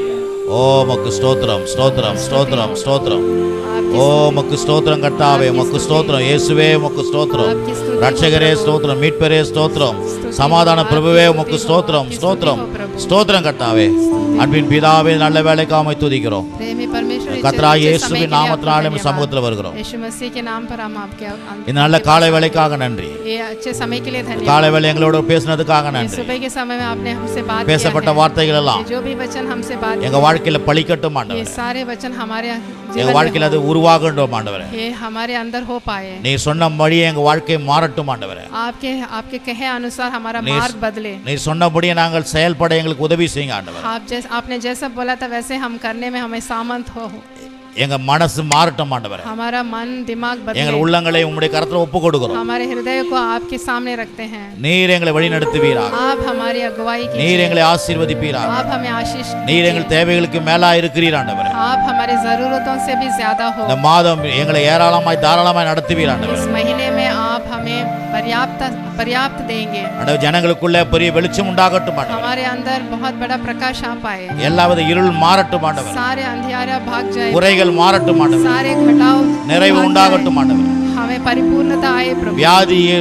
A: ஓ மக்கு ஸ்தோத்திரம் ஸ்தோத்திரம் ஸ்தோத்திரம் ஸ்தோத்திரம்.
B: आपकी
A: ஓ மக்கு ஸ்தோத்திரம் கர்த்தாவே, மக்கு ஸ்தோத்திரம் இயேசுவே, மக்கு ஸ்தோத்திரம் ரட்சகரே, ஸ்தோத்திரம் மீட்பரே, ஸ்தோத்திரம் சமாதான பிரபுவே, மக்கு ஸ்தோத்திரம் ஸ்தோத்திரம் ஸ்தோத்திரம் கர்த்தாவே. அன்பின் பிதாவே, நல்ல வேலைக்காக துதிக்கிறோம்.
B: प्रेमी परमेश्वर,
A: கர்த்தராகிய
B: इस समय
A: இயேசுவின்
B: के लिए
A: நாமத்தினாலே
B: आपको
A: சமூகத்தில் வருகிறோம்.
B: यीशु मसीह के नाम पर हम आपके
A: இந்த நல்ல காலை வேலைக்காக நன்றி.
B: ये अच्छे समय के लिए धन्यवाद।
A: காலை வேலை எங்களோட பேசினதுக்காக
B: ये
A: நன்றி.
B: सुबह के समय में आपने हमसे बात
A: பேசப்பட்ட
B: किया है,
A: வார்த்தைகள் எல்லாம்
B: जो भी वचन हमसे बात
A: எங்க வாழ்க்கையில பலிக்கட்டும்
B: ये
A: ஆண்டவரே.
B: सारे वचन हमारे
A: எங்க
B: जीवन
A: வாழ்க்கையில அது
B: में हो,
A: உருவாகட்டும் ஆண்டவரே.
B: ये हमारे अंदर हो पाए,
A: நீ சொன்னபடியே எங்க வாழ்க்கை மாறட்டும் ஆண்டவரே.
B: आपके आपके कहे अनुसार हमारा
A: नहीं-
B: मार्ग बदले।
A: நீ சொன்னபடியே நாங்கள் செயல்பட எங்களுக்கு உதவி செய்யுங்க ஆண்டவரே.
B: आपने जैसा बोला था वैसे हम करने में हमें सामर्थ हो,
A: எங்க மனசு மாறட்டும் ஆண்டவரே.
B: हमारा मन दिमाग
A: எங்கள்
B: बदले,
A: உள்ளங்களை உம்முடைய கரத்துல ஒப்பு கொடுக்கிறோம்.
B: हमारे हृदय को आपके सामने रखते हैं।
A: நீர் எங்களை வழி நடத்துவீராக.
B: आप हमारी अगुवाई
A: நீர்
B: कीजिए,
A: எங்களை ஆசீர்வதிப்பீராக.
B: आप हमें आशीष
A: நீர் எங்கள்
B: कीजिए,
A: தேவைகளுக்கு மேலா இருக்கிறீர் ஆண்டவரே.
B: आप हमारे जरूरतों से भी ज्यादा हो।
A: இந்த மாதம் எங்களை ஏராளமாய் தாராளமாய் நடத்துவீர் ஆண்டவரே.
B: इस महीने में आप हमें पर्याप्त देंगे,
A: ஆண்டவரே, ஜனங்களுக்குள்ள பெரிய வெளிச்சம் உண்டாகட்டும் ஆண்டவரே.
B: हमारे अंदर बहुत बड़ा प्रकाश आ पाए,
A: எல்லாவித இருள் மாறட்டும் ஆண்டவரே.
B: सारे अंधियारा भाग जाए,
A: குறைகள் மாறட்டும் ஆண்டவரே.
B: सारे घटाव
A: நிறைவு
B: भाग
A: உண்டாகட்டும்
B: जाए,
A: ஆண்டவரே.
B: हमें परिपूर्णता आए प्रभु,
A: வியாதி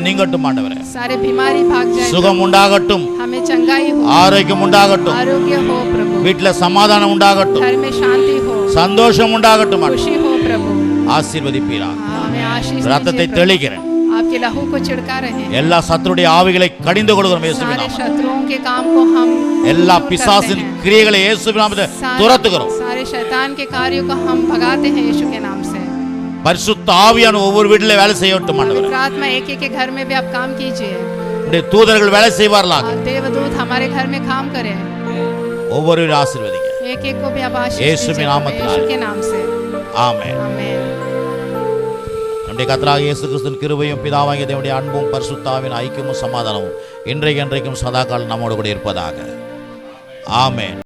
A: நீங்கட்டும் ஆண்டவரே.
B: सारे बीमारी भाग जाए,
A: சுகம் உண்டாகட்டும்,
B: हमें चंगाई हो,
A: ஆரோக்கியம் உண்டாகட்டும்,
B: आरोग्य हो प्रभु,
A: வீட்டுல சமாதானம் உண்டாகட்டும்,
B: घर में शांति हो,
A: சந்தோஷம் உண்டாகட்டும் ஆண்டவரே.
B: खुशी हो प्रभु,
A: ஆசீர்வதிப்பீராக.
B: हमें आशीष
A: ரத்தத்தை
B: दीजिए प्रभु।
A: தெளிக்கிறேன்.
B: आपके लहू को छिड़का रहे,
A: எல்லா சத்துருடைய ஆவிகளை கடிந்து கொள்கிறோம் இயேசுவின்
B: सारे
A: நாமத்தில்.
B: शत्रुओं के काम को हम
A: எல்லா
B: दूर
A: பிசாசின்
B: करते हैं।
A: கிரியைகளை இயேசுவின் நாமத்தில் துரத்துகிறோம்.
B: सारे शैतान के कार्यों को हम भगाते हैं यीशु के नाम से।
A: பரிசுத்த ஆவியான ஒவ்வொரு வீட்டிலே வேலை செய்யட்டும் ஆண்டவரே.
B: पवित्र आत्मा एक के घर में भी आप काम कीजिए,
A: உம்முடைய தூதர்கள் வேலை செய்வார்களாக.
B: और देवदूत हमारे घर में काम करें,
A: ஒவ்வொருவரையும் ஆசீர்வதிங்க.
B: एक को भी आप आशीष
A: यीशु
B: दीजिए
A: के नाम में
B: यीशु के नाम से।
A: ஆமென்.
B: आमेन।
A: நம்முடைய கர்த்தராகிய இயேசு கிறிஸ்துவின் கிருபையும் பிதாவாகிய தேவனுடைய அன்பும் பரிசுத்த ஆவியின் ஐக்கியமும் சமாதானமும் இன்றைக்கும் சதாகாலம் நம்மோடு கூட இருப்பதாக. ஆமென்.